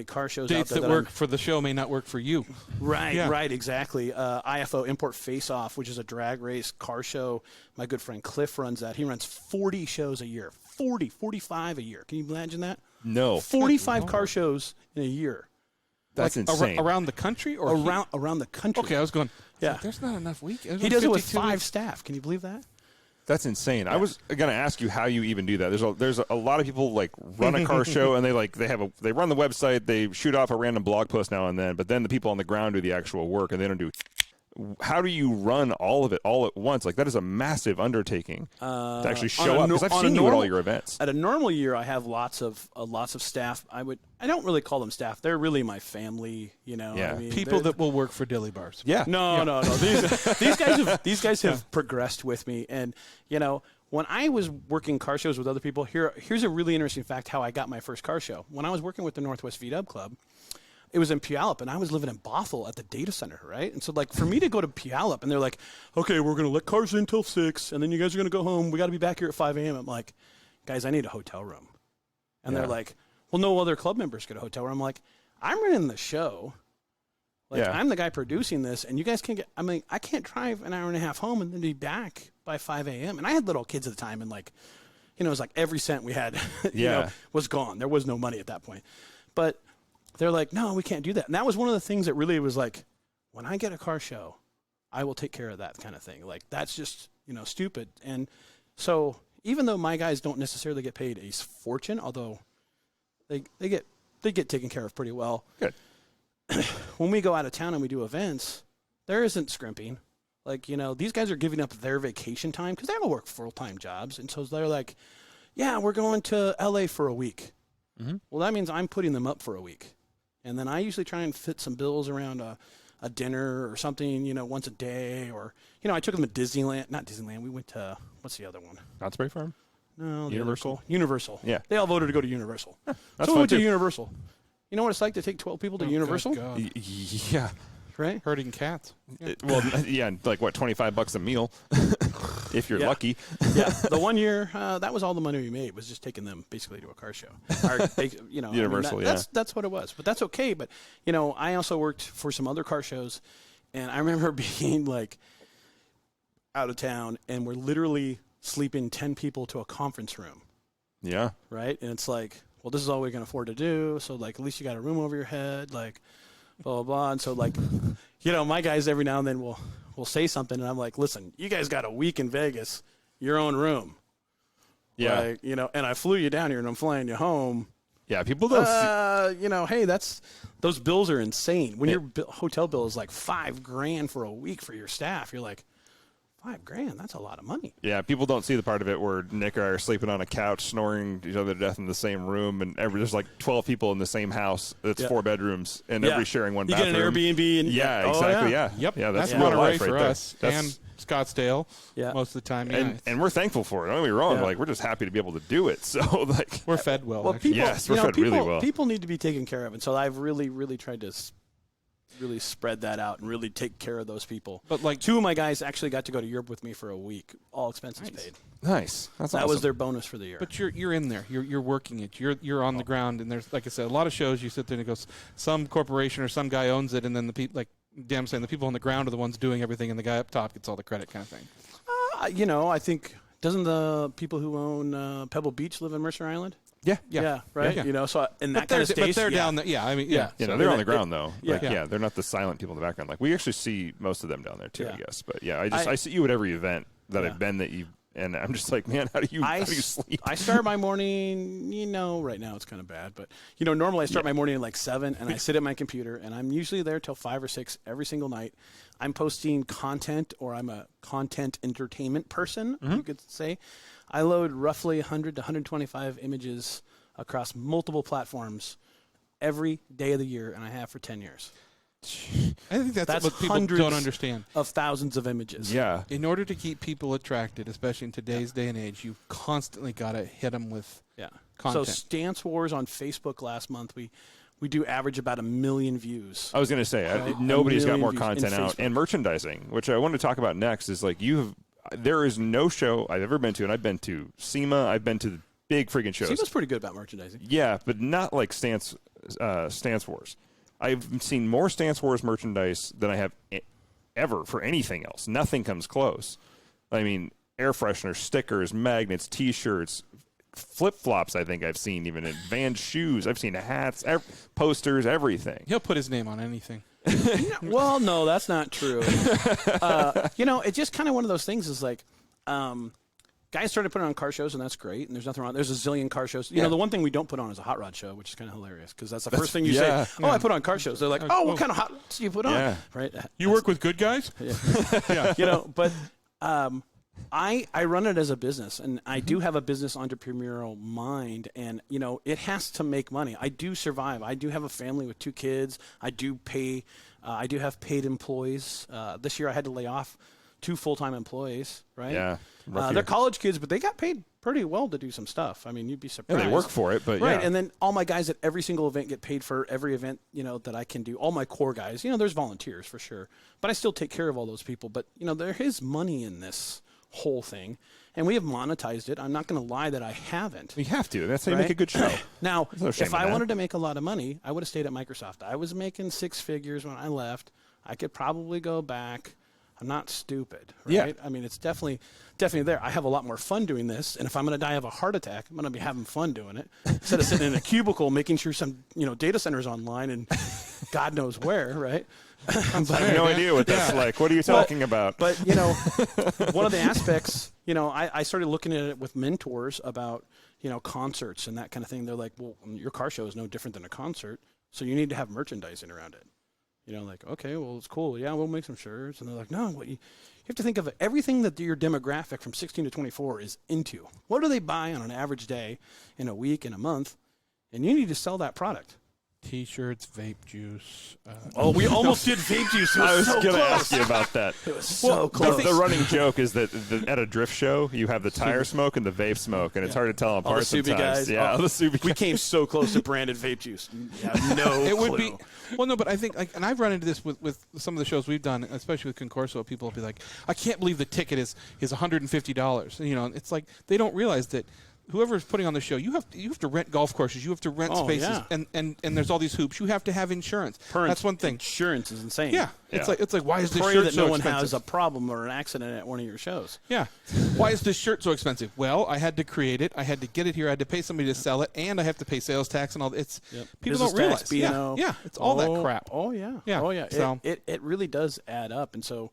car shows Dates out there that work for the show may not work for you. Right, exactly. IFO Import Face Off, which is a drag race car show. My good friend Cliff runs that. He runs 40 shows a year. 45 a year. Can you imagine that? No. 45 car shows in a year. That's insane. Around the country or around the country. Okay, I was going. Yeah. There's not enough weekends. He does it with 5 weeks. staff. Can you believe that? That's insane. I was going to ask you how you even do that. There's a lot of people like run a car show and they run the website, they shoot off a random blog post now and then, but then the people on the ground do the actual work and they don't do. How do you run all of it all at once? Like that is a massive undertaking to actually show up. Because I've seen you at all your events. At a normal year, I have lots of staff. I don't really call them staff. They're really my family. Yeah. I mean, People that will work for Dilly Bars. Yeah. No. These guys have progressed with me, and when I was working car shows with other people, here's a really interesting fact how I got my first car show. When I was working with the Northwest V-Dub Club, it was in Puyallup, and I was living in Bothell at the data center, right? And so, for me to go to Puyallup, and they're like, okay, we're going to let cars in until 6, and then you guys are going to go home. We got to be back here at 5 a.m. I'm like, guys, I need a hotel room. And they're like, well, no other club members get a hotel room. I'm like, I'm running the show. I'm the guy producing this, and you guys can't get – I can't drive an hour and a half home and then be back by 5 a.m. And I had little kids at the time, and, it was like every cent we had was gone. There was no money at that point. But – they're like, no, we can't do that. And that was one of the things that really was like, when I get a car show, I will take care of that kind of thing. Like, that's just, stupid. And so even though my guys don't necessarily get paid a fortune, although they get taken care of pretty well. Good. When we go out of town and we do events, there isn't scrimping. These guys are giving up their vacation time because they all work full-time jobs. And so they're like, yeah, we're going to L.A. for a week. Mm-hmm. Well, that means I'm putting them up for a week. And then I usually try and fit some bills around a dinner or something, once a day. Or, I took them to Disneyland. Not Disneyland. We went to, what's the other one? Knott's Berry Farm? No. Universal? Universal. Yeah. They all voted to go to Universal. That's so we went too. to Universal. You know what it's like to take 12 people to Universal? God. Yeah. Right? Herding cats. Yeah. $25 a meal if you're lucky. Yeah. The one year, that was all the money we made, was just taking them basically to a car show. Universal, That's what it was. But that's okay. But, I also worked for some other car shows, and I remember being out of town, and we're literally sleeping 10 people to a conference room. Yeah. Right? And it's like, well, this is all we can afford to do. So, at least you got a room over your head, blah, blah, blah. And so, my guys every now and then will say something, and I'm like, listen, you guys got a week in Vegas, your own room. Yeah. Like, and I flew you down here, and I'm flying you home. Yeah, people don't see. Hey, those bills are insane. When your hotel bill is like $5,000 for a week for your staff, you're like, $5,000, that's a lot of money. Yeah, people don't see the part of it where Nick and I are sleeping on a couch, snoring each other to death in the same room, and there's like 12 people in the same house. It's 4 bedrooms, and everybody's sharing one bathroom. You get an Airbnb. And exactly. Yeah. Yep. Yeah, that's Monterey real life right for there. us and Scottsdale most of the time. Yeah, and we're thankful for it. Don't get me wrong. Like, we're just happy to be able to do it. So, like, we're fed well. Well, people, yes, we're fed really well. People need to be taken care of, and so I've really, really tried to really spread that out and really take care of those people. But like 2 of my guys actually got to go to Europe with me for a week, all expenses paid. Nice. That awesome. Was their bonus for the year. But you're in there. You're working it. You're on the ground, and there's, like I said, a lot of shows you sit there and it goes, some corporation or some guy owns it, and then the people, like Dan saying, the people on the ground are the ones doing everything, and the guy up top gets all the credit, kind of thing. I think, doesn't the people who own Pebble Beach live in Mercer Island? Yeah, right. Yeah. So in that kind of station, but they're down there. Yeah, I mean, so they're on the ground though. Yeah. They're not the silent people in the background. Like, we actually see most of them down there too, I guess. But yeah, I see you at every event that I've been and I'm just like, man, how do you sleep? I start my morning, right now it's kind of bad, but normally I start my morning at like 7, and I sit at my computer, and I'm usually there till 5 or 6 every single night. I'm posting content, or I'm a content entertainment person, you could say. I load roughly 100 to 125 images across multiple platforms every day of the year, and I have for 10 years. I think that's what people don't understand. Of thousands of images. Yeah. In order to keep people attracted, especially in today's day and age, you've constantly got to hit them with content. So StanceWars on Facebook last month, we do average about 1 million views. I was going to say, nobody's got more content out. And merchandising, which I wanted to talk about next, is like there is no show I've ever been to, and I've been to SEMA, I've been to the big freaking shows. SEMA's pretty good about merchandising. Yeah, but not like StanceWars. I've seen more StanceWars merchandise than I have ever for anything else. Nothing comes close. I mean, air fresheners, stickers, magnets, T-shirts, flip-flops I think I've seen, even in Van shoes. I've seen hats, posters, everything. He'll put his name on anything. Well, no, that's not true. It's just kind of one of those things is like guys started putting on car shows, and that's great, and there's nothing wrong. There's a zillion car shows. The one thing we don't put on is a hot rod show, which is kind of hilarious because that's the first thing you say. Oh, I put on car shows. They're like, what kind of hot rods do you put on? Right? You work with good guys? Yeah. But I run it as a business, and I do have a business entrepreneurial mind, and, it has to make money. I do survive. I do have a family with 2 kids. I do have paid employees. This year I had to lay off 2 full-time employees, right? Yeah. They're college kids, but they got paid pretty well to do some stuff. I mean, you'd be surprised. Yeah, they work for it, but right. And then all my guys at every single event get paid for every event, that I can do. All my core guys, there's volunteers for sure, but I still take care of all those people. But, there is money in this whole thing, and we have monetized it. I'm not going to lie that I haven't. You have to. That's how you make a good show. Now, if I wanted to make a lot of money, I would have stayed at Microsoft. I was making 6 figures when I left. I could probably go back. I'm not stupid, right? Yeah. I mean, it's definitely there. I have a lot more fun doing this, and if I'm going to die of a heart attack, I'm going to be having fun doing it instead of sitting in a cubicle making sure some data center's online and God knows where, right? I have no idea what that's like. What are you talking about? But one of the aspects, I started looking at it with mentors about concerts and that kind of thing. They're like, well, your car show is no different than a concert, so you need to have merchandising around it. Okay, well, it's cool. Yeah, we'll make some shirts. And they're like, no, you have to think of everything that your demographic from 16 to 24 is into. What do they buy on an average day, in a week, in a month? And you need to sell that product. T-shirts, vape juice. We almost did vape juice. I was going to ask you about that. It was so close. The running joke is that at a drift show, you have the tire smoke and the vape smoke, and it's hard to tell apart the Subi sometimes. Guys. Yeah, the Subi guys. We came so close to branded vape juice. Yeah, no It clue. would be. Well, no, but I think, and I've run into this with some of the shows we've done, especially with Concorso. People will be like, I can't believe the ticket is $150. It's like they don't realize that whoever's putting on the show, you have to rent golf courses, you have to rent spaces, and there's all these hoops. You have to have insurance. That's one thing. Insurance is insane. Yeah, it's like why is this Pray shirt that so no one expensive? has a problem or an accident at one of your shows. Yeah, why is this shirt so expensive? Well, I had to create it, I had to get it here, I had to pay somebody to sell it, and I have to pay sales tax and all. It's people Business don't realize. tax, B&O. Yeah, it's all that crap. Oh yeah, Yeah. Oh yeah. So It really does add up, and so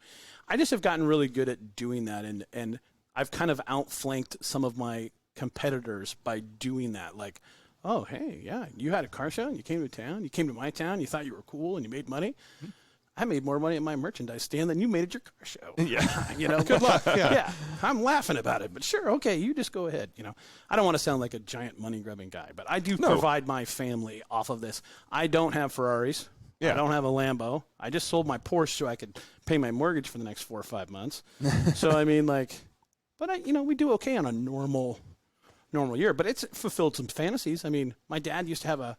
I just have gotten really good at doing that, and I've kind of outflanked some of my competitors by doing that. Like, oh, hey, yeah, you had a car show, and you came to town, you came to my town, you thought you were cool, and you made money. I made more money at my merchandise stand than you made at your car show. Yeah. You know, good luck. Yeah, I'm laughing about it, but sure, okay, you just go ahead. You know, I don't want to sound like a giant money-grubbing guy, but I do provide my family off of this. I don't have Ferraris. Yeah. I don't have a Lambo. I just sold my Porsche so I could pay my mortgage for the next 4 or 5 months. So I mean, like, but we do okay on a normal year. But it's fulfilled some fantasies. I mean, my dad used to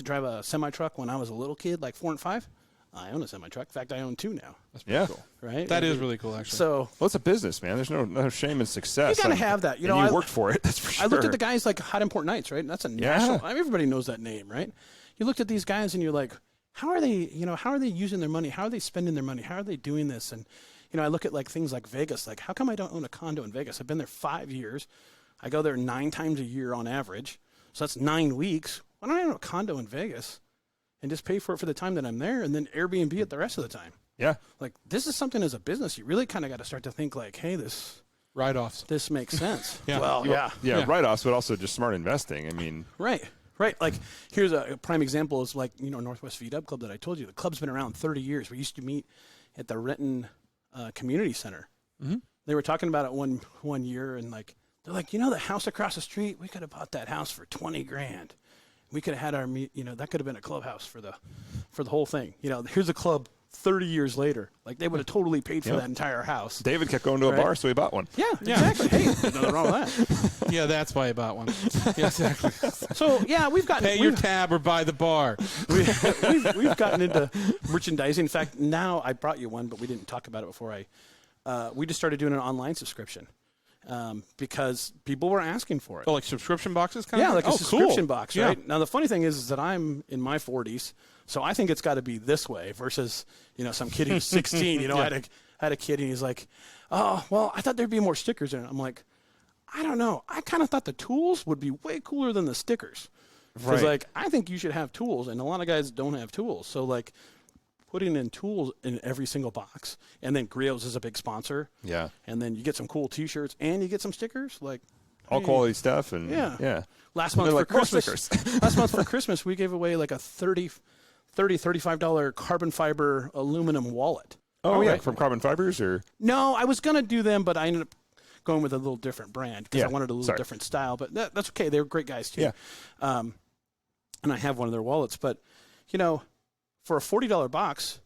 drive a semi truck when I was a little kid, like 4 and 5. I own a semi truck. In fact, I own 2 now. That's pretty cool. Right? That is really cool, actually. So Well, it's a business, man. There's no shame in success. you gotta have that. You know, and I you worked for it. That's for sure. I looked at the guys like Hot Import Nights, right? That's a national. Everybody knows that name, right? You looked at these guys and you're like, how are they? How are they using their money? How are they spending their money? How are they doing this? And I look at like things like Vegas. Like, how come I don't own a condo in Vegas? I've been there 5 years. I go there 9 times a year on average. So that's 9 weeks. Why don't I own a condo in Vegas and just pay for it for the time that I'm there, and then Airbnb it the rest of the time? Yeah. Like, this is something as a business you really kind of got to start to think like, hey, this Write-offs. makes sense. Yeah. Well, Yeah, write-offs, but also just smart investing. I mean, Right. Like, here's a prime example is like, Northwest V-Dub Club that I told you. The club's been around 30 years. We used to meet at the Renton Community Center. Mm-hmm. They were talking about it one year, and like, they're like, the house across the street, we could have bought that house for $20,000. We could have had our, that could have been a clubhouse for the whole thing. Here's a club 30 years later. Like, they would have totally paid for that entire house. David kept going to a bar, so he bought one. Yeah, exactly. Hey, nothing wrong with that. Yeah, that's why I bought one. Yeah, exactly. So, yeah, we've gotten... Pay your tab or buy the bar. We've gotten into merchandising. In fact, now I brought you one, but we didn't talk about it before we just started doing an online subscription because people were asking for it. Oh, like subscription boxes kind of? Yeah, like a subscription cool. box, Yeah. right? Now, the funny thing is that I'm in my 40s, so I think it's got to be this way versus, some kid who's 16. I had a kid, and he's like, oh, well, I thought there'd be more stickers in it. I'm like, I don't know. I kind of thought the tools would be way cooler than the stickers. Because, Right. I think you should have tools, and a lot of guys don't have tools. So, putting in tools in every single box, and then Griot's is a big sponsor. Yeah. And then you get some cool T-shirts, and you get some stickers. All hey. quality stuff. And Yeah. Last They're month for like, more Christmas. Last month for Christmas, we gave away like a $35 carbon fiber aluminum wallet. Oh, yeah. Right. From Carbon Fibers or? No, I was going to do them, but I ended up going with a little different brand because Yeah. I wanted a little different style. But that's okay. They were great guys, too. Yeah. And I have one of their wallets. But, for a $40 box,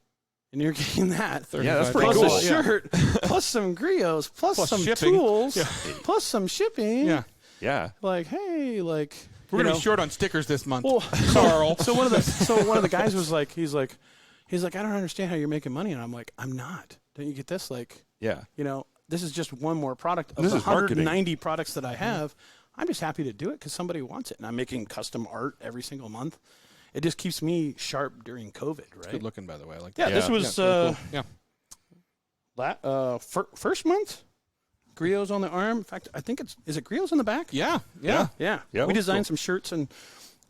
and you're getting that. Yeah, that's pretty plus cool. a shirt, plus some Griots, plus some shipping. tools, Yeah. plus some shipping. Yeah. Yeah. Like, hey, like... We're going to be short on stickers this month. Well, Carl. So one of the guys was like, he's like, I don't understand how you're making money, and I'm like, I'm not. Don't you get this? Like, Yeah. this is just one more product of This the is marketing. 190 products that I have. I'm just happy to do it because somebody wants it, and I'm making custom art every single month. It just keeps me sharp during COVID, right? It's good looking, by the way. I like Yeah, that. this was really cool. first month. Griot's on the arm. In fact, I think is it Griot's on the back? Yeah. Yeah. Yeah, We looks designed cool. some shirts and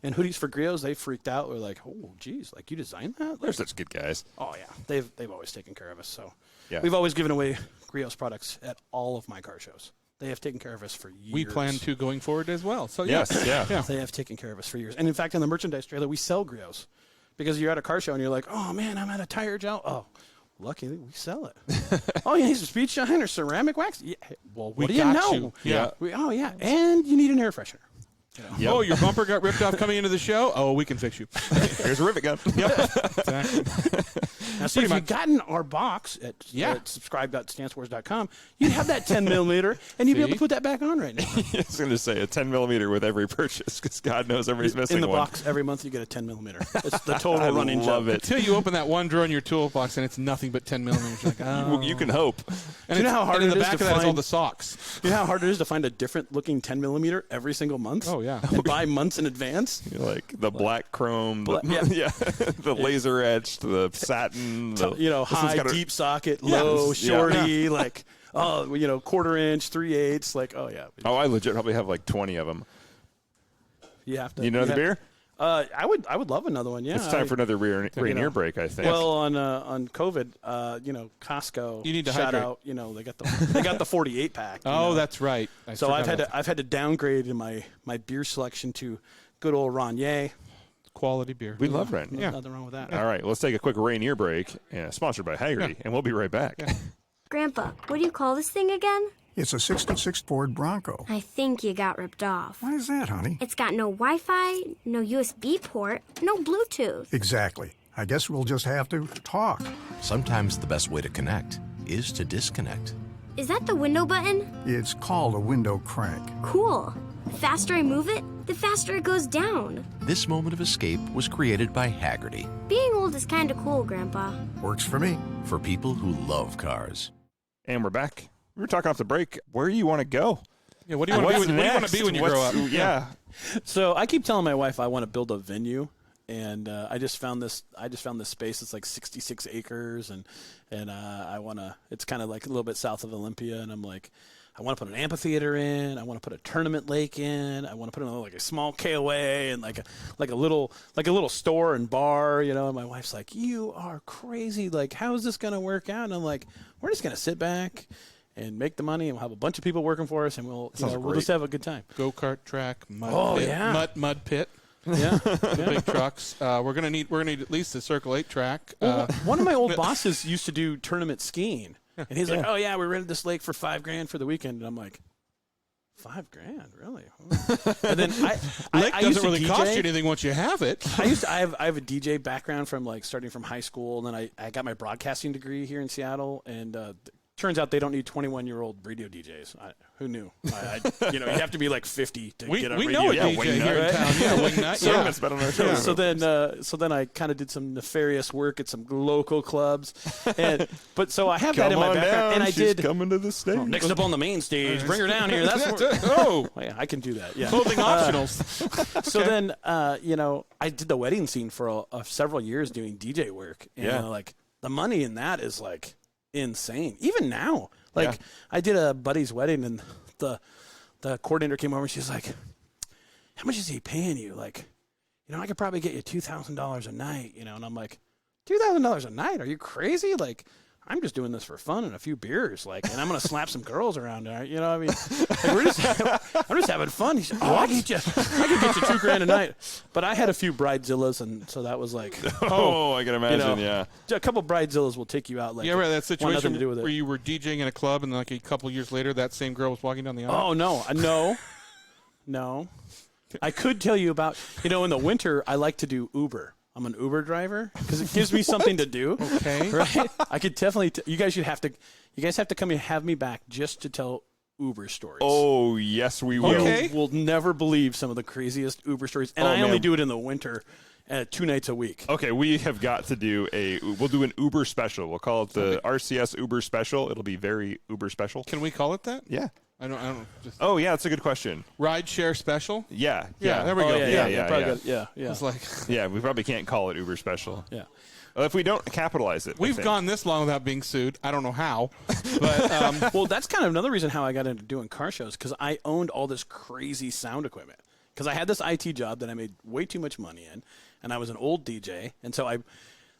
hoodies for Griot's. They freaked out. We're like, oh, geez, like you designed that? They're such good guys. Oh yeah, they've always taken care of us. So Yeah. we've always given away Griot's products at all of my car shows. They have taken care of us for years. We plan to going forward as well. So Yes, yeah. They have taken care of us for years. And in fact, in the merchandise trailer, we sell Griot's because you're at a car show and you're like, oh man, I'm at a tire job. Oh. Luckily, we sell it. Oh, you need some speed shine or ceramic wax? Yeah. Well, what do you got know? you. Yeah. And you need an air freshener. Yep. Oh, your bumper got ripped off coming into the show? Oh, we can fix you. Here's a rivet gun. Yep. Exactly. Now, see, if you'd gotten our box at subscribe.stancewars.com, you'd have that 10 millimeter, and you'd be able to put that back on right now. I was going to say a 10 millimeter with every purchase because God knows everybody's missing In the one. box, every month you get a 10 millimeter. It's the total running love joke. it. Until you open that one drawer in your toolbox and it's nothing but 10 millimeters. You're like, oh. You can hope. And you know how hard in it the is back to of that is all find- the socks. You know how hard it is to find a different looking 10 millimeter every single month? Oh, yeah. And buy months in advance? You're like the black chrome, the, yeah. the laser etched, the satin, the, High, deep socket, low, shorty, like, quarter-inch, 3/8, like, oh, yeah. Oh, I legit probably have like 20 of them. You have to. You know the beer? I would love another one. Yeah, It's time for another Rainier break, I think. Well, on COVID, Costco. You need to shout hydrate. out. They got the 48 pack. Oh, that's right. So I've had to downgrade in my beer selection to good old Rainier. Quality beer. We love Rainier. Yeah. Nothing wrong with that. All right, let's take a quick Rainier break, sponsored by Haggerty, and we'll be right back. Yeah. Grandpa, what do you call this thing again? It's a 66 Ford Bronco. I think you got ripped off. Why is that, honey? It's got no Wi-Fi, no USB port, no Bluetooth. Exactly. I guess we'll just have to talk. Sometimes the best way to connect is to disconnect. Is that the window button? It's called a window crank. Cool. The faster I move it, the faster it goes down. This moment of escape was created by Haggerty Being old is kind of cool, Grandpa. Works for me. for people who love cars. And we're back. We were talking off the break. Where do you want to go? Yeah, what do you want to be when you grow up? Yeah. So I keep telling my wife I want to build a venue, and I just found this space. It's like 66 acres, and I want to. It's kind of like a little bit south of Olympia, and I'm like, I want to put an amphitheater in. I want to put a tournament lake in. I want to put in like a small KOA and like a little store and bar. And my wife's like, "You are crazy! Like, how is this gonna work out?" And I'm like, "We're just gonna sit back and make the money, and we'll have a bunch of people working for us, and we'll just have a good time." Go-kart track, mud pit, mud pit. Yeah, Big trucks. We're gonna need at least a Circle 8 track. One of my old bosses used to do tournament skiing, and he's like, "Oh yeah, we rented this lake for $5,000 for the weekend," and I'm like, $5,000, really? And then Lake I used doesn't to really DJ. cost you anything once you have it. I have a DJ background from like starting from high school, and then I got my broadcasting degree here in Seattle, and turns out they don't need 21-year-old radio DJs. Who knew? You have to be like 50 to get a we radio. know a DJ, DJ here in town. Yeah, Wingnut. So Yeah. it's been on our show. So then I kind of did some nefarious work at some local clubs, but so I have that in my background, and I She's did. coming to the stage. Next up on the main stage, bring her down here. That's Oh, yeah, I can do that. Yeah. clothing optionals. So then, I did the wedding scene for several years doing DJ work, and like the money in that is like insane. Even now, like I did a buddy's wedding, and the coordinator came over, and she's like, "How much is he paying you? Like, I could probably get you $2,000 a night, And I'm like, $2,000 a night? Are you crazy? Like, I'm just doing this for fun and a few beers, like, and I'm gonna slap some girls around there. I mean, like I'm just having fun. He said, "Oh, I could get you $2,000 a night." But I had a few bridezillas, and so that was like, I can imagine. a couple bridezillas will take you out. Like, You ever had that want nothing situation to do with it. where you were DJing in a club and like a couple years later that same girl was walking down the aisle? Oh no. I could tell you about. In the winter, I like to do Uber. I'm an Uber driver because it gives me something to do. Okay. Right? I could definitely. You guys have to come and have me back just to tell Uber stories. Oh, yes, we will. Okay. We'll never believe some of the craziest Uber stories, and I only do it in the winter, 2 nights a week. Okay, we have got to do we'll do an Uber special. We'll call it the RCS Uber special. It'll be very Uber special. Can we call it that? Yeah. I don't. Just Oh, yeah, that's a good question. ride share special. Yeah. Yeah, there we go. Yeah. It's like Yeah, we probably can't call it Uber special. Yeah. If we don't capitalize it. we've gone this long without being sued. I don't know how, but Well, that's kind of another reason how I got into doing car shows, because I owned all this crazy sound equipment. Because I had this IT job that I made way too much money in, and I was an old DJ, and so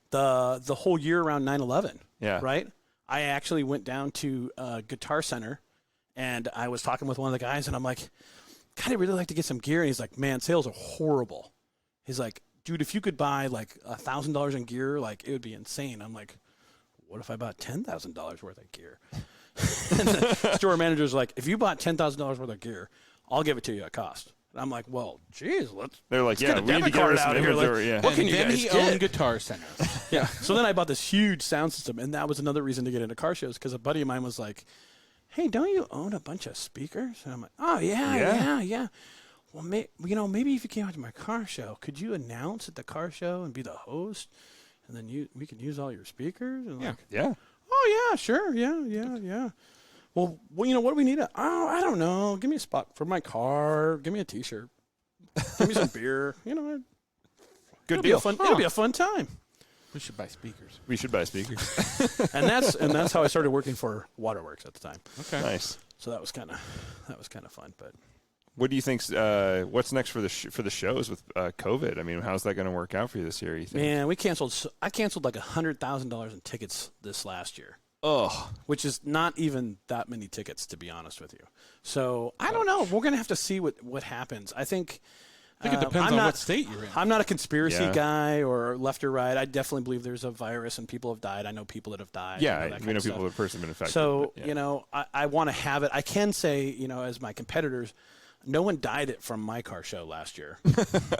the whole year around 9/11, right? I actually went down to Guitar Center, and I was talking with one of the guys, and I'm like, God, I'd really like to get some gear. And he's like, man, sales are horrible. He's like, dude, if you could buy like $1,000 in gear, like it would be insane. I'm like, what if I bought $10,000 worth of gear? And the store manager's like, if you bought $10,000 worth of gear, I'll give it to you at cost. And I'm like, well, geez, They're like, get a we need to debit get card rid of out some of here. inventory. Like, Yeah. what can you then guys he get? owned Guitar Center. Yeah. So then I bought this huge sound system, and that was another reason to get into car shows because a buddy of mine was like, hey, don't you own a bunch of speakers? And I'm like, oh, yeah. Well, maybe if you came out to my car show, could you announce at the car show and be the host? And then we could use all your speakers? And Yeah. oh, yeah, sure. Yeah. Well, what do we need? I don't know. Give me a spot for my car. Give me a T-shirt. Give me some beer. Good It'll deal. be a fun time. We should buy speakers. We should buy speakers. And that's how I started working for Waterworks at the time. Okay. Nice. So that was kind of fun. But What do you think? What's next for the shows with COVID? I mean, how's that going to work out for you this year? You think? man, I canceled like $100,000 in tickets this last year. Oh, Which is not even that many tickets, to be honest with you. So I don't know. We're gonna have to see what happens. I think it depends on what state you're in. I'm not a conspiracy Yeah. guy or left or right. I definitely believe there's a virus and people have died. I know people that have died. yeah. that We kind know of people stuff. have personally been affected. So, but, yeah. I want to have it. I can say, as my competitors, no one died from my car show last year.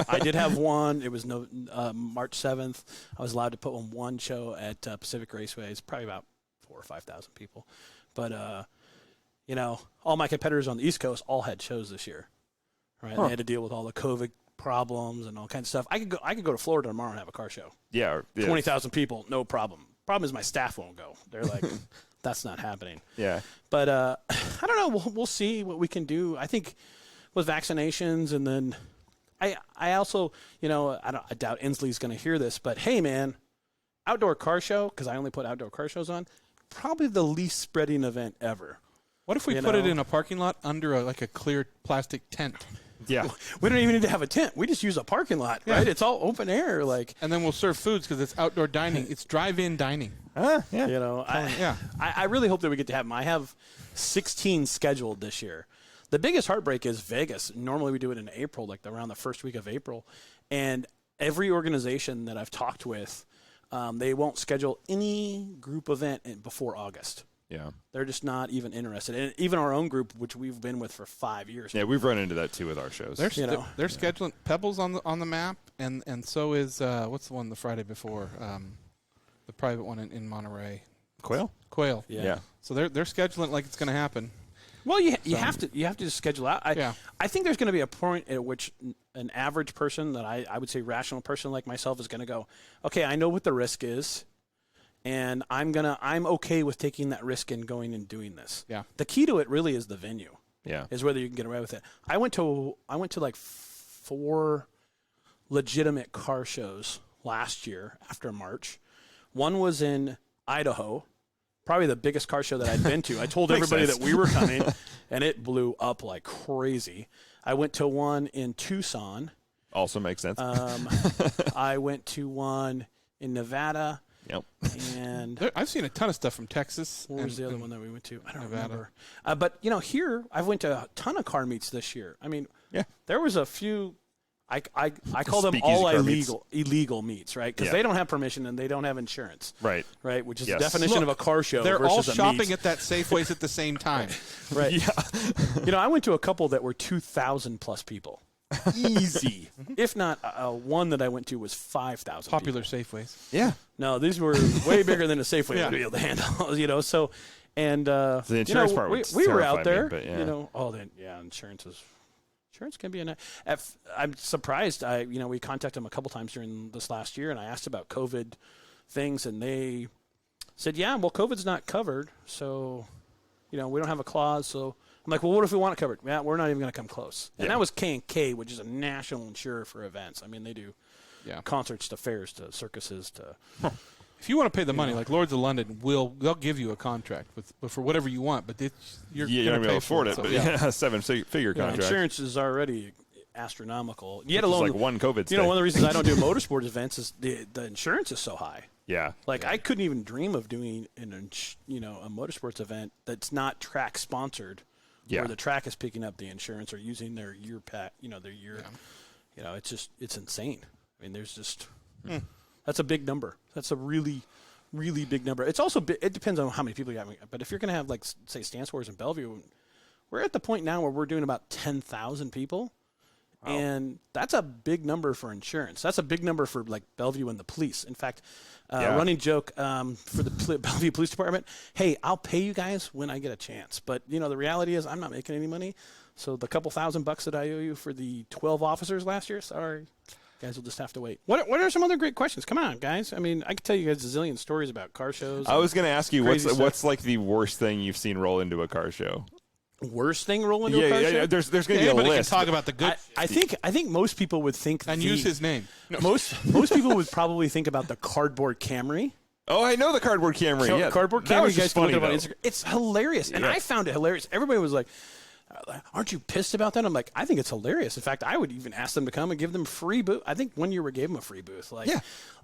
I did have one. It was March 7th. I was allowed to put on one show at Pacific Raceway. It's probably about 4,000 or 5,000 people. But, all my competitors on the East Coast all had shows this year. Right? They had to deal with all the COVID problems and all kinds of stuff. I could go to Florida tomorrow and have a car show. Yeah. 20,000 people, no problem. Problem is my staff won't go. They're like, that's not happening. Yeah. But I don't know. We'll see what we can do. I think with vaccinations, and then I also, I doubt Inslee's going to hear this, but hey, man, outdoor car show, because I only put outdoor car shows on, probably the least spreading event ever. What if we put it in a parking lot under a clear plastic tent? Yeah. We don't even need to have a tent. We just use a parking lot, right? It's all open air, And then we'll serve foods because it's outdoor dining. It's drive-in dining. Yeah. I really hope that we get to have them. I have 16 scheduled this year. The biggest heartbreak is Vegas. Normally we do it in April, like around the first week of April. And every organization that I've talked with, they won't schedule any group event before August. Yeah. They're just not even interested. And even our own group, which we've been with for 5 years. Yeah, we've run into that too with our shows. They're scheduling Pebbles on the map, and so is what's the one the Friday before, the private one in Monterey. Quail. Yeah. So they're scheduling like it's going to happen. Well, you have to just schedule out. I think there's going to be a point at which an average person, that I would say rational person like myself, is going to go, okay, I know what the risk is, and I'm okay with taking that risk and going and doing this. Yeah. The key to it really is the venue. Yeah. Is whether you can get away with it. I went to like 4 legitimate car shows last year after March. One was in Idaho. Probably the biggest car show that I'd been to. I told everybody that we were coming, and it blew up like crazy. I went to one in Tucson. Also makes sense. I went to one in Nevada. Yep. And I've seen a ton of stuff from Texas. What was the other one that we went to? I don't Nevada. remember. But, here, I went to a ton of car meets this year. I mean, Yeah. there was a few. I call them Speakeasy all car meets. illegal meets, right? Because they don't have permission and they don't have insurance. Right. Right, which is Yes. the definition of a car show They're all versus a shopping meet. at that Safeways at the same time. Right. Yeah. I went to a couple that were 2,000 plus people. Easy. If not, one that I went to was 5,000 Popular people. Safeways. Yeah. No, these were way bigger than a Safeway would be able to handle, so, and, The insurance part would we were out terrify me, there, but yeah. Insurance can be I'm surprised. We contacted them a couple times during this last year, and I asked about COVID things, and they said, yeah, well, COVID's not covered, so, we don't have a clause. So I'm like, well, what if we want it covered? Yeah, we're not even going to come close. And that was K&K, which is a national insurer for events. I mean, they do concerts to fairs to circuses to. If you want to pay the money, like Lords of London, they'll give you a contract for whatever you want, but you're You're not going to be able to afford it, so, but yeah, 7-figure contract. Insurance is already astronomical. Yet Which is alone, like one COVID stay. one of the reasons I don't do motorsports events is the insurance is so high. Yeah. Like I couldn't even dream of doing a motorsports event that's not track sponsored, where the track is picking up the insurance or using their year pack, their year. It's insane. I mean, there's just that's a big number. That's a really, really big number. It's also it depends on how many people you have. But if you're going to have, like, say, StanceWars in Bellevue, we're at the point now where we're doing about 10,000 people, And that's a big number for insurance. That's a big number for like Bellevue and the police. In fact, running joke for the Bellevue Police Department, hey, I'll pay you guys when I get a chance. But, you know, the reality is I'm not making any money. So the couple $1,000 that I owe you for the 12 officers last year, sorry. Guys will just have to wait. What are some other great questions? Come on, guys. I mean, I could tell you guys a zillion stories about car shows. I was going to ask you, what's like the worst thing you've seen roll into a car show? Worst thing rolling into a car show? Yeah, there's going to be a Anybody list. can talk about the good. I think most people would think and use his name. No. Most people would probably think about the cardboard Camry. Oh, I know the cardboard Camry. Yeah, Cardboard that Camry. was You guys just can look funny, it up on though. Instagram. It's hilarious, and I found it hilarious. Everybody was like, "Aren't you pissed about that?" I'm like, "I think it's hilarious." In fact, I would even ask them to come and give them free booth. I think one year we gave them a free booth. Like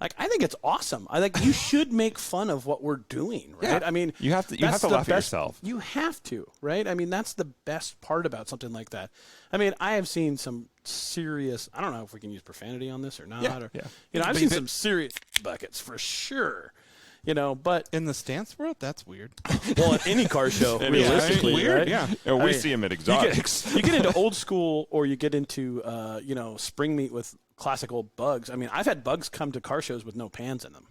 I think it's awesome. You should make fun of what we're doing, right? Yeah. I mean, you have to that's laugh the at best- yourself. You have to, right? I mean, that's the best part about something like that. I mean, I have seen some serious. I don't know if we can use profanity on this or not. You know, I've seen some serious buckets for sure. You know, but In the stance world, that's weird. well, at any car show, realistically, Weird, right? yeah. We I mean, see them at exotics. You get into old school, or you get into spring meat with classical bugs. I mean, I've had bugs come to car shows with no pans in them.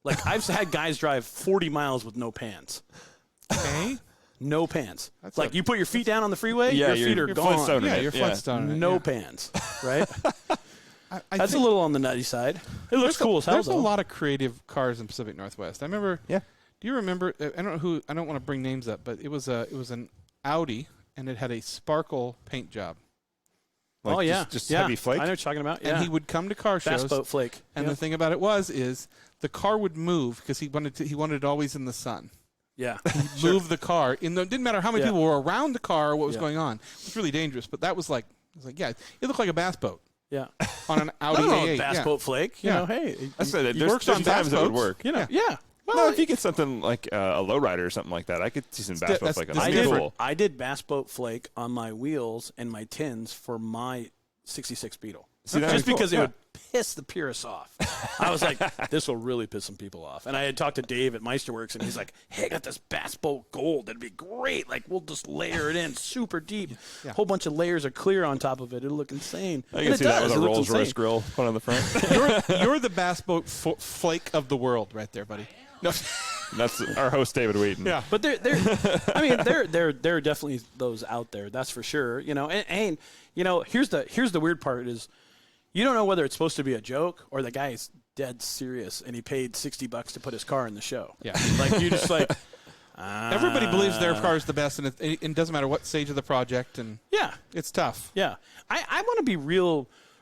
Like I've had guys drive 40 miles with no pans. Okay. No pans. That's like you put your feet down on the freeway, Yeah, your feet are your gone. foot's Yeah, your foot's done. No pans, right? I That's a think little on the nutty side. It looks cool as hell. There's a though. lot of creative cars in Pacific Northwest. I remember. Yeah. Do you remember? I don't know who. I don't want to bring names up, but it was an Audi, and it had a sparkle paint job. Like just heavy flake. I know what you're talking about. Yeah. And he would come to car shows. Bass boat flake. And the thing about it is the car would move because he wanted it always in the sun. yeah. Move the car. It didn't matter how many people were around the car or what was going on. It was really dangerous. But that was it looked like a bass boat. Yeah. On an Audi A8. Bass boat flake. You know, hey. That's it. He There's works on times bass it would boats. work. You know, yeah. Well, Well, if you get something like a lowrider or something like that, I could see some bass boat flake on that's that. different. I did bass boat flake on my wheels and my tins for my 66 Beetle. See, that'd Just be cool. because it Yeah. would piss the purists off. I was like, this will really piss some people off. And I had talked to Dave at Meisterworks, and he's like, hey, I got this bass boat gold. That'd be great. Like, we'll just layer it in super deep. A whole bunch of layers of clear on top of it. It'll look insane. I can see that with a Rolls Royce Royce grill put on the front. You're the bass boat flake of the world right there, buddy. No. That's our host, David Wheaton. Yeah. But there are definitely those out there. That's for sure. You know, and you know, here's the weird part is you don't know whether it's supposed to be a joke or the guy is dead serious and he paid $60 to put his car in the show. Yeah. Like you just like Everybody believes their car is the best, and it doesn't matter what stage of the project, and yeah, it's tough. yeah. I want to be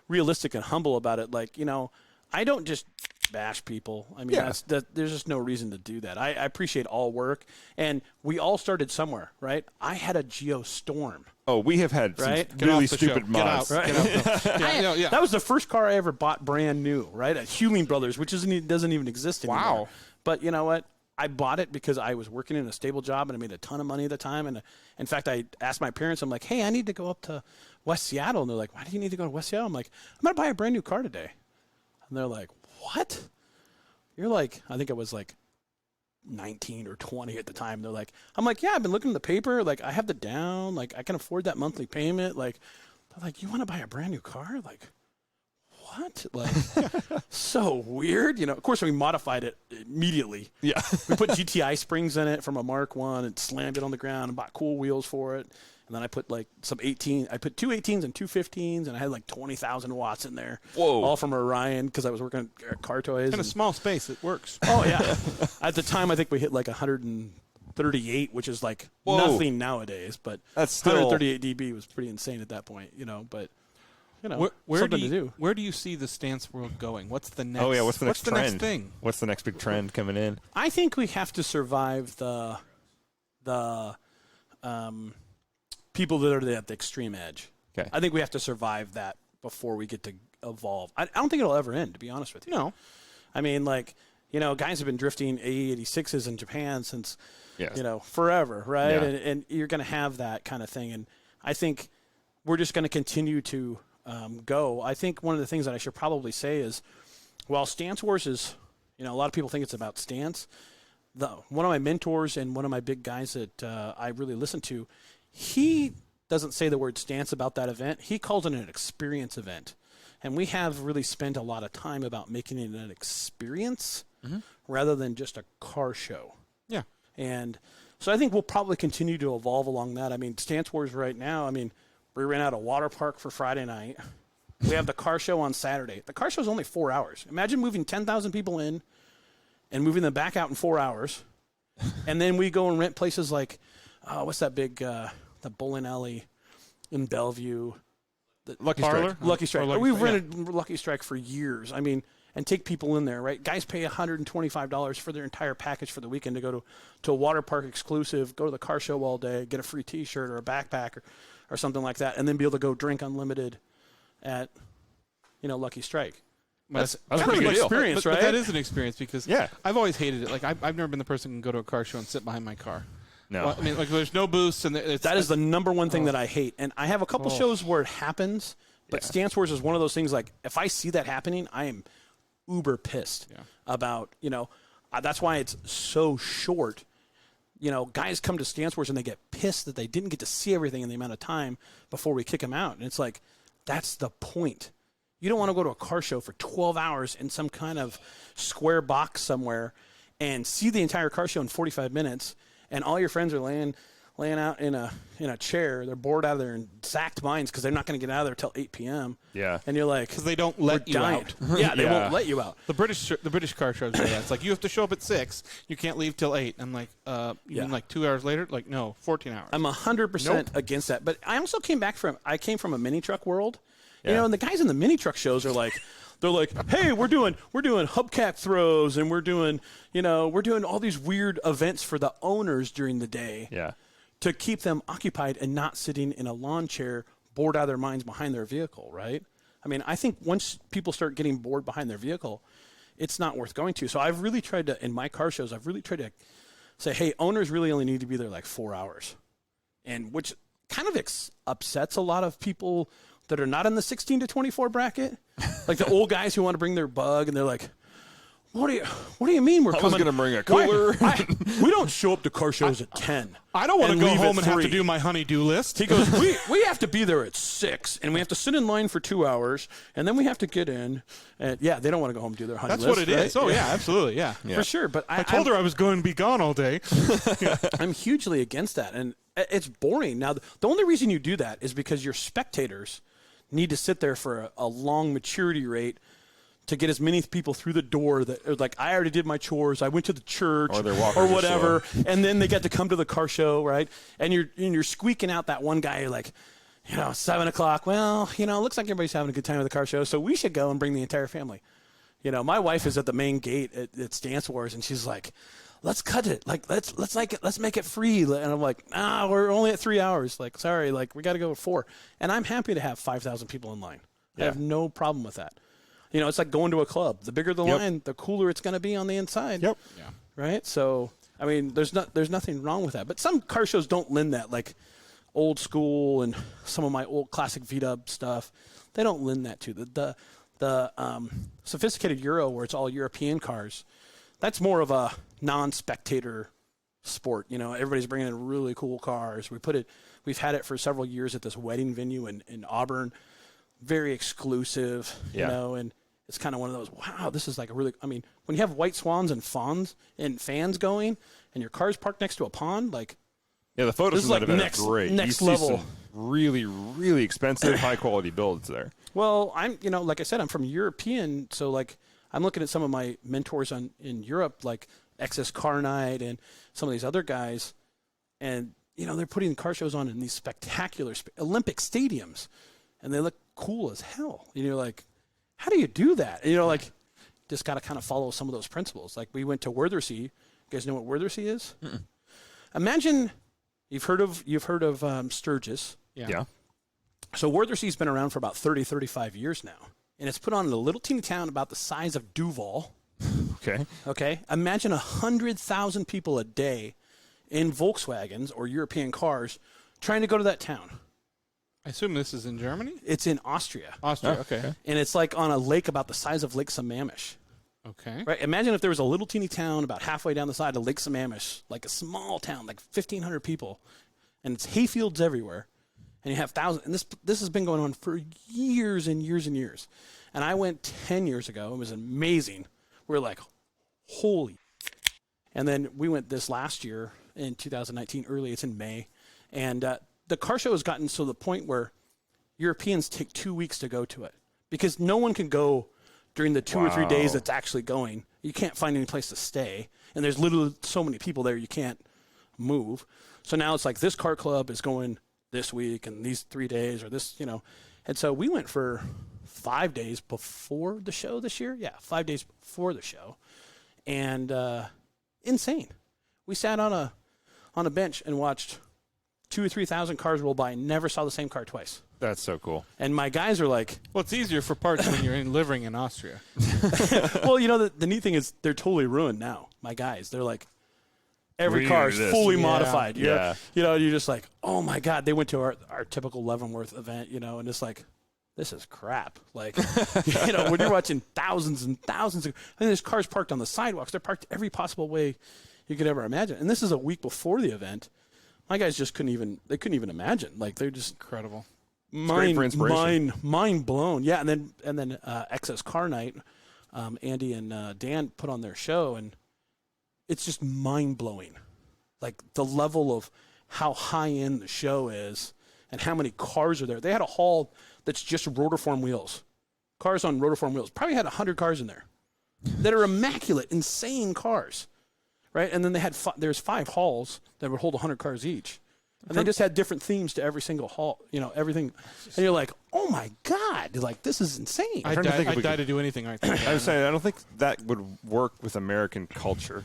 realistic and humble about it. Like, you know, I don't just bash people. I mean, there's just no reason to do that. I appreciate all work, and we all started somewhere, right? I had a Geostorm. Oh, we have had Right? some Get really off the stupid show. mods. Get out. Yeah. That was the first car I ever bought brand new, right? At Hewling Brothers, which doesn't even exist anymore. Wow. But you know what? I bought it because I was working in a stable job and I made a ton of money at the time. And in fact, I asked my parents, I'm like, hey, I need to go up to West Seattle. And they're like, why do you need to go to West Seattle? I'm like, I'm going to buy a brand new car today. And they're like, what? You're like, I think I was like 19 or 20 at the time. They're like, I'm like, yeah, I've been looking at the paper. Like, I have the down. Like, I can afford that monthly payment. Like, they're like, you want to buy a brand new car? Like, what? Like, so weird. You know, of course, we modified it immediately. Yeah. We put GTI springs in it from a Mark I and slammed it on the ground and bought cool wheels for it. And then I put like some 18. I put two 18s and two 15s, and I had like 20,000 watts in there. Whoa. All from Orion because I was working at Car Toys. In a small space, it works. Oh, yeah. At the time, I think we hit like 138, which is like Whoa. nothing nowadays. But That's still 138 dB was pretty insane at that point, you know. But, you know, Where something do to you, do. Where do you see the stance world going? What's the next? Oh yeah, what's the next trend? next thing? What's the next big trend coming in? I think we have to survive the people that are at the extreme edge. Okay. I think we have to survive that before we get to evolve. I don't think it'll ever end, to be honest with you. No. I mean, like, you know, guys have been drifting AE86s in Japan since, Yes. you know, forever, right? Yeah. And you're going to have that kind of thing. And I think we're just going to continue to go. I think one of the things that I should probably say is, while StanceWars is, you know, a lot of people think it's about stance. One of my mentors and one of my big guys that I really listen to, he doesn't say the word stance about that event. He calls it an experience event. And we have really spent a lot of time about making it an experience rather than just a car show. Yeah. And so I think we'll probably continue to evolve along that. I mean, StanceWars right now, I mean, we ran out a water park for Friday night. We have the car show on Saturday. The car show is only 4 hours. Imagine moving 10,000 people in and moving them back out in 4 hours. And then we go and rent places like, what's that big, the bowling alley in Bellevue? Lucky Parlor? Strike. Lucky Strike. Lucky We've Strike, rented Lucky Strike for years. I mean, and take people in there, right? Guys pay $125 for their entire package for the weekend to go to a water park exclusive, go to the car show all day, get a free T-shirt or a backpack or something like that, and then be able to go drink unlimited at, Lucky Strike. That's a kind pretty of good an deal. experience, But right? that is an experience because Yeah. I've always hated it. Like I've never been the person who can go to a car show and sit behind my car. No. Well, I mean, like there's no booths and That is the number one thing that I hate. And I have a couple shows where it happens, but StanceWars is one of those things like if I see that happening, I am uber pissed about, that's why it's so short. Guys come to StanceWars and they get pissed that they didn't get to see everything in the amount of time before we kick them out. And it's like, that's the point. You don't want to go to a car show for 12 hours in some kind of square box somewhere and see the entire car show in 45 minutes and all your friends are laying out in a chair. They're bored out of their exact minds because they're not going to get out of there till 8 p.m. Yeah. And you're like, because they don't let you dying. out. Yeah, they Yeah. won't let you out. The British car shows are that. It's like you have to show up at 6. You can't leave till 8. I'm like, you mean like 2 hours later? Like no, 14 hours. I'm 100% against that. But I also came from a mini truck world. And the guys in the mini truck shows are like, they're like, hey, we're doing hubcap throws and we're doing all these weird events for the owners during the day. Yeah. To keep them occupied and not sitting in a lawn chair bored out of their minds behind their vehicle, right? I mean, I think once people start getting bored behind their vehicle, it's not worth going to. So I've really tried to, in my car shows, say, hey, owners really only need to be there like 4 hours. And which kind of upsets a lot of people that are not in the 16 to 24 bracket. Like the old guys who want to bring their bug and they're like, what do you mean we're coming? I was going to bring a cooler. We don't show up to car shows at 10. I don't want to go leave home at and have to 3. do my honey-do list. He goes, we have to be there at 6, and we have to sit in line for 2 hours, and then we have to get in. And they don't want to go home and do their honey That's list. what it is. Oh yeah, absolutely, yeah. For sure. But I told her I was going to be gone all day. I'm hugely against that, and it's boring. Now, the only reason you do that is because your spectators need to sit there for a long maturity rate to get as many people through the door that are like, I already did my chores, I went to the church Or their walkers or are whatever, and then they get to come to the car show, right? And you're squeaking out that one guy, you're like, 7 o'clock, well, it looks like everybody's having a good time at the car show, so we should go and bring the entire family. My wife is at the main gate at StanceWars, and she's like, let's cut it. Like, let's make it free. And I'm like, we're only at 3 hours. Like, sorry, like we got to go at 4. And I'm happy to have 5,000 people in line. I have no problem with that. It's like going to a club. The bigger the line, the cooler it's going to be on the inside. Yep. Yeah. Right. So, I mean, there's nothing wrong with that. But some car shows don't lend that. Like old school and some of my old classic V-dub stuff, they don't lend that to the sophisticated Euro where it's all European cars. That's more of a non-spectator sport. Everybody's bringing in really cool cars. We've had it for several years at this wedding venue in Auburn. Very exclusive, and it's kind of one of those, wow, this is like when you have white swans and fans going and your car's parked next to a pond, like, the photos this from is that like event are great. next you see level. some really, really expensive, high-quality builds there. Well, I'm, like I said, I'm from European, so like I'm looking at some of my mentors in Europe, like XS Car Night and some of these other guys, and they're putting car shows on in these spectacular Olympic stadiums, and they look cool as hell. And you're like, how do you do that? And just got to kind of follow some of those principles. Like we went to Werthersee. You guys know what Werthersee is? Mm-mm. Imagine you've heard of Sturgis. Yeah. So Werthersee's been around for about 35 years now. And it's put on in a little teeny town about the size of Duval. Okay. Imagine 100,000 people a day in Volkswagens or European cars trying to go to that town. I assume this is in Germany? It's in Austria. Okay. And it's like on a lake about the size of Lake Sammamish. Okay. Right? Imagine if there was a little teeny town about halfway down the side of Lake Sammamish, like a small town, like 1,500 people, and it's hayfields everywhere. and you have thousands. And this has been going on for years and years and years. And I went 10 years ago. It was amazing. We were like, holy. And then we went this last year in 2019, early. It's in May. And the car show has gotten to the point where Europeans take 2 weeks to go to it because no one can go during the 2 or 3 days it's actually going. You can't find any place to stay. And there's literally so many people there you can't move. So now it's like this car club is going this week and these 3 days or this, you know. And so we went for 5 days before the show this year. Yeah, 5 days before the show. And insane. We sat on a bench and watched 2,000 or 3,000 cars roll by and never saw the same car twice. That's so cool. And my guys are like... Well, it's easier for parts when you're living in Austria. Well, you know, the neat thing is they're totally ruined now, my guys. They're like, every car is fully modified. Yeah. You know, you're just like, oh, my God. They went to our typical Leavenworth event, you know, and it's like, this is crap. Like, you know, when you're watching thousands and thousands of... I mean, there's cars parked on the sidewalks. They're parked every possible way you could ever imagine. And this is a week before the event. My guys just couldn't even imagine. Like, they're just incredible. Mind blown. Yeah, and then XS Car Night, Andy and Dan put on their show, and it's just mind blowing. Like the level of how high end the show is, and how many cars are there. They had a hall that's just rotorform wheels, cars on rotorform wheels. Probably had 100 cars in there that are immaculate, insane cars, right? And then they had there's 5 halls that would hold 100 cars each. And they just had different themes to every single hall, you know, everything. And you're like, oh, my God. Like, this is insane. I'd die to do anything right there. I was saying, I don't think that would work with American culture.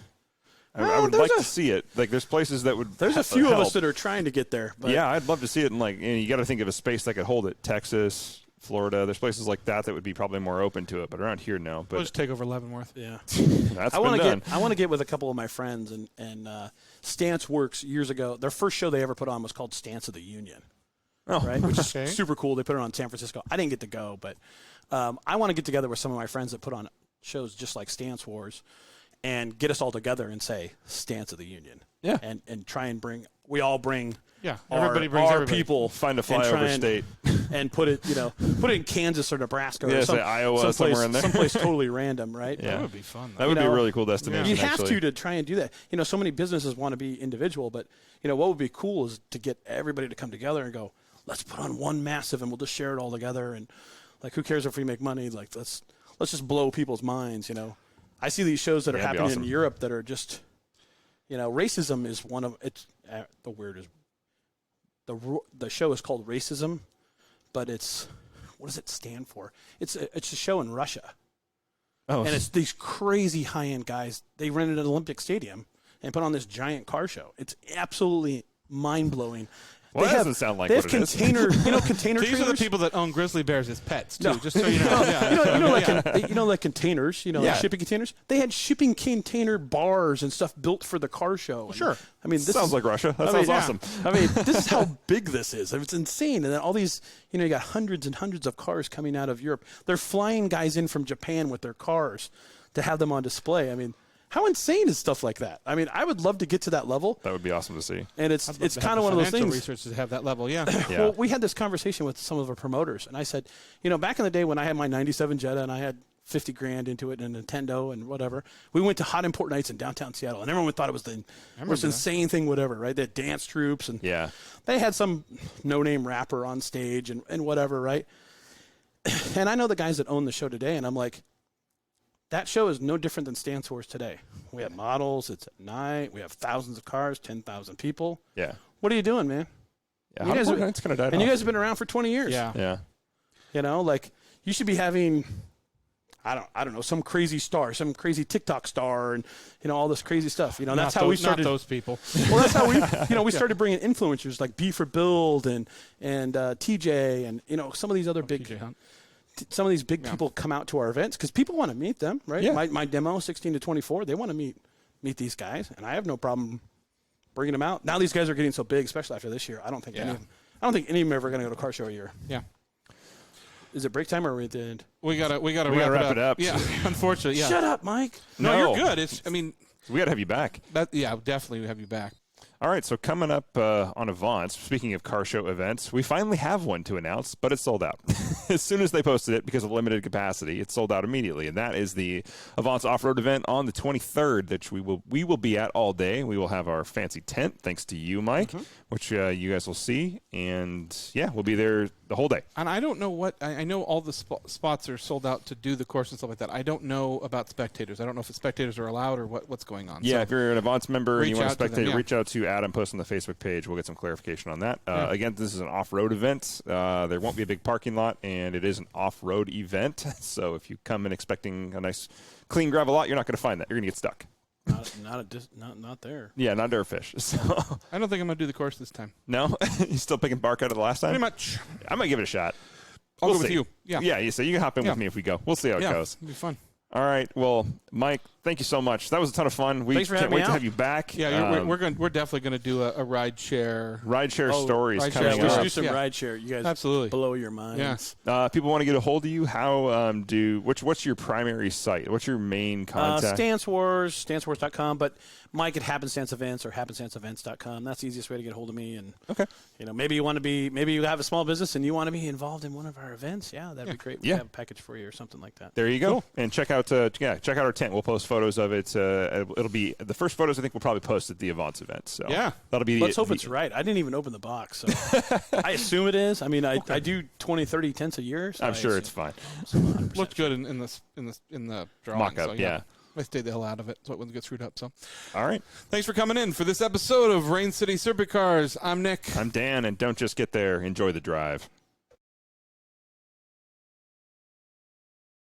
I would like to see it. Like, there's places that would There's a few of us that are trying to get there. But yeah, I'd love to see it. And, like, you got to think of a space that could hold it. Texas, Florida. There's places like that would be probably more open to it. But around here, no. But we'll just take over Leavenworth. Yeah. That's been done. I want to get with a couple of my friends. And StanceWars years ago, their first show they ever put on was called Stance of the Union. Oh, right? Which is super cool. They put it on in San Francisco. I didn't get to go, but I want to get together with some of my friends that put on shows just like StanceWars and get us all together and say Stance of the Union. Yeah. And try and bring everybody brings our everybody. people. Find a flyover state. And put it in Kansas or Nebraska or say Iowa, somewhere in there. Someplace totally random, right? Yeah. That would be fun. That would be a really cool destination. You'd have actually. to try and do that. You know, so many businesses want to be individual, but, you know, what would be cool is to get everybody to come together and go, let's put on one massive and we'll just share it all together. And, like, who cares if we make money? Like, let's just blow people's minds, you know. I see these shows that are happening in Europe that are just, you know, racism is one of it's the weirdest. The show is called Racism, but it's what does it stand for? It's a show in Russia. Oh, and it's these crazy high-end guys. They rented an Olympic stadium and put on this giant car show. It's absolutely mind-blowing. Well, that doesn't sound like they what have it is. container These trailers. are the people that own grizzly bears as pets, too, just so you know. Like containers, like shipping containers. They had shipping container bars and stuff built for the car show. And, sure. I mean, this sounds like Russia. That sounds awesome. I mean, this is how big this is. It's insane. And then all these, you got hundreds and hundreds of cars coming out of Europe. They're flying guys in from Japan with their cars to have them on display. I mean, how insane is stuff like that? I mean, I would love to get to that level. That would be awesome to see. And it's kind of one of those things. Research to have that level, yeah. Well, we had this conversation with some of our promoters, and I said, back in the day when I had my '97 Jetta and I had $50,000 into it and a Nintendo and whatever, we went to Hot Import Nights in downtown Seattle, and everyone thought it was the most insane thing, whatever, right? They had dance troops, and they had some no-name rapper on stage and whatever, right? And I know the guys that own the show today, and I'm like, that show is no different than StanceWars today. We have models. It's at night. We have thousands of cars, 10,000 people. Yeah. What are you doing, man? Yeah, you guys are, it's kind of died and off. You guys have been around for 20 years. Yeah. Like you should be having, I don't know, some crazy star, some crazy TikTok star, and all this crazy stuff. That's how we started. Not those people. Well, that's how we, we started bringing influencers like B for Build and TJ and some of these other big. Some of these big people come out to our events because people want to meet them, right? Yeah. My demo, 16 to 24, they want to meet these guys, and I have no problem bringing them out. Now these guys are getting so big, especially after this year. I don't think any of them are ever going to go to a car show a year. Yeah. Is it break time or are we at the end? We gotta wrap it up. Yeah, unfortunately. Yeah. Shut up, Mike. No, you're good. We got to have you back. Definitely have you back. All right, so coming up on Avant, speaking of car show events, we finally have one to announce, but it's sold out. As soon as they posted it, because of limited capacity, it's sold out immediately, and that is the Avant's off-road event on the 23rd, that we will be at all day. We will have our fancy tent, thanks to you, Mike, which you guys will see, and yeah, we'll be there the whole day. And I don't know what I know. All the spots are sold out to do the course and stuff like that. I don't know about spectators. I don't know if the spectators are allowed or what's going on. Yeah, so if you're an Avant's member and you want to spectate, them, reach out to Adam, post on the Facebook page. We'll get some clarification on that. Again, this is an off-road event. There won't be a big parking lot, and it is an off-road event. So if you come in expecting a nice, clean gravel lot, you're not going to find that. You're going to get stuck. Not there. Yeah, not Dirtfish. So I don't think I'm going to do the course this time. no, you still picking bark out of the last time? Pretty much. I might give it a shot. I'll We'll go with see. you. Yeah. So you can hop in with me if we go. We'll see how it goes. It'll be fun. All right. Well, Mike, thank you so much. That was a ton of fun. We Thanks for can't having wait me to out. have you back. Yeah, we're definitely going to do a ride share. Rideshare stories rideshare coming We should up. do some Yeah. ride share. You guys Absolutely. blow your minds. Yeah. People want to get a hold of you. How what's your primary site? What's your main contact? StanceWars, StanceWars.com, but Mike at Happenstance Events or HappenstanceEvents.com. That's the easiest way to get a hold of me. And Okay. maybe you have a small business and you want to be involved in one of our events. Yeah, that'd be great. We Yeah. have a package for you or something like that. There you go. And check out our tent. We'll post photos of it. It'll be the first photos. I think we'll probably post at the Avant event. So Yeah. that'll be. Let's hope it's right. I didn't even open the box, so I assume it is. I mean, I do 20, 30 tents a year. So I'm sure it's fine. Looked good in the drawing. Mock-up, so, yeah. I stayed the hell out of it so it wouldn't get screwed up. So, All right. thanks for coming in for this episode of Rain City Supercars. I'm Nick. I'm Dan, and don't just get there. Enjoy the drive.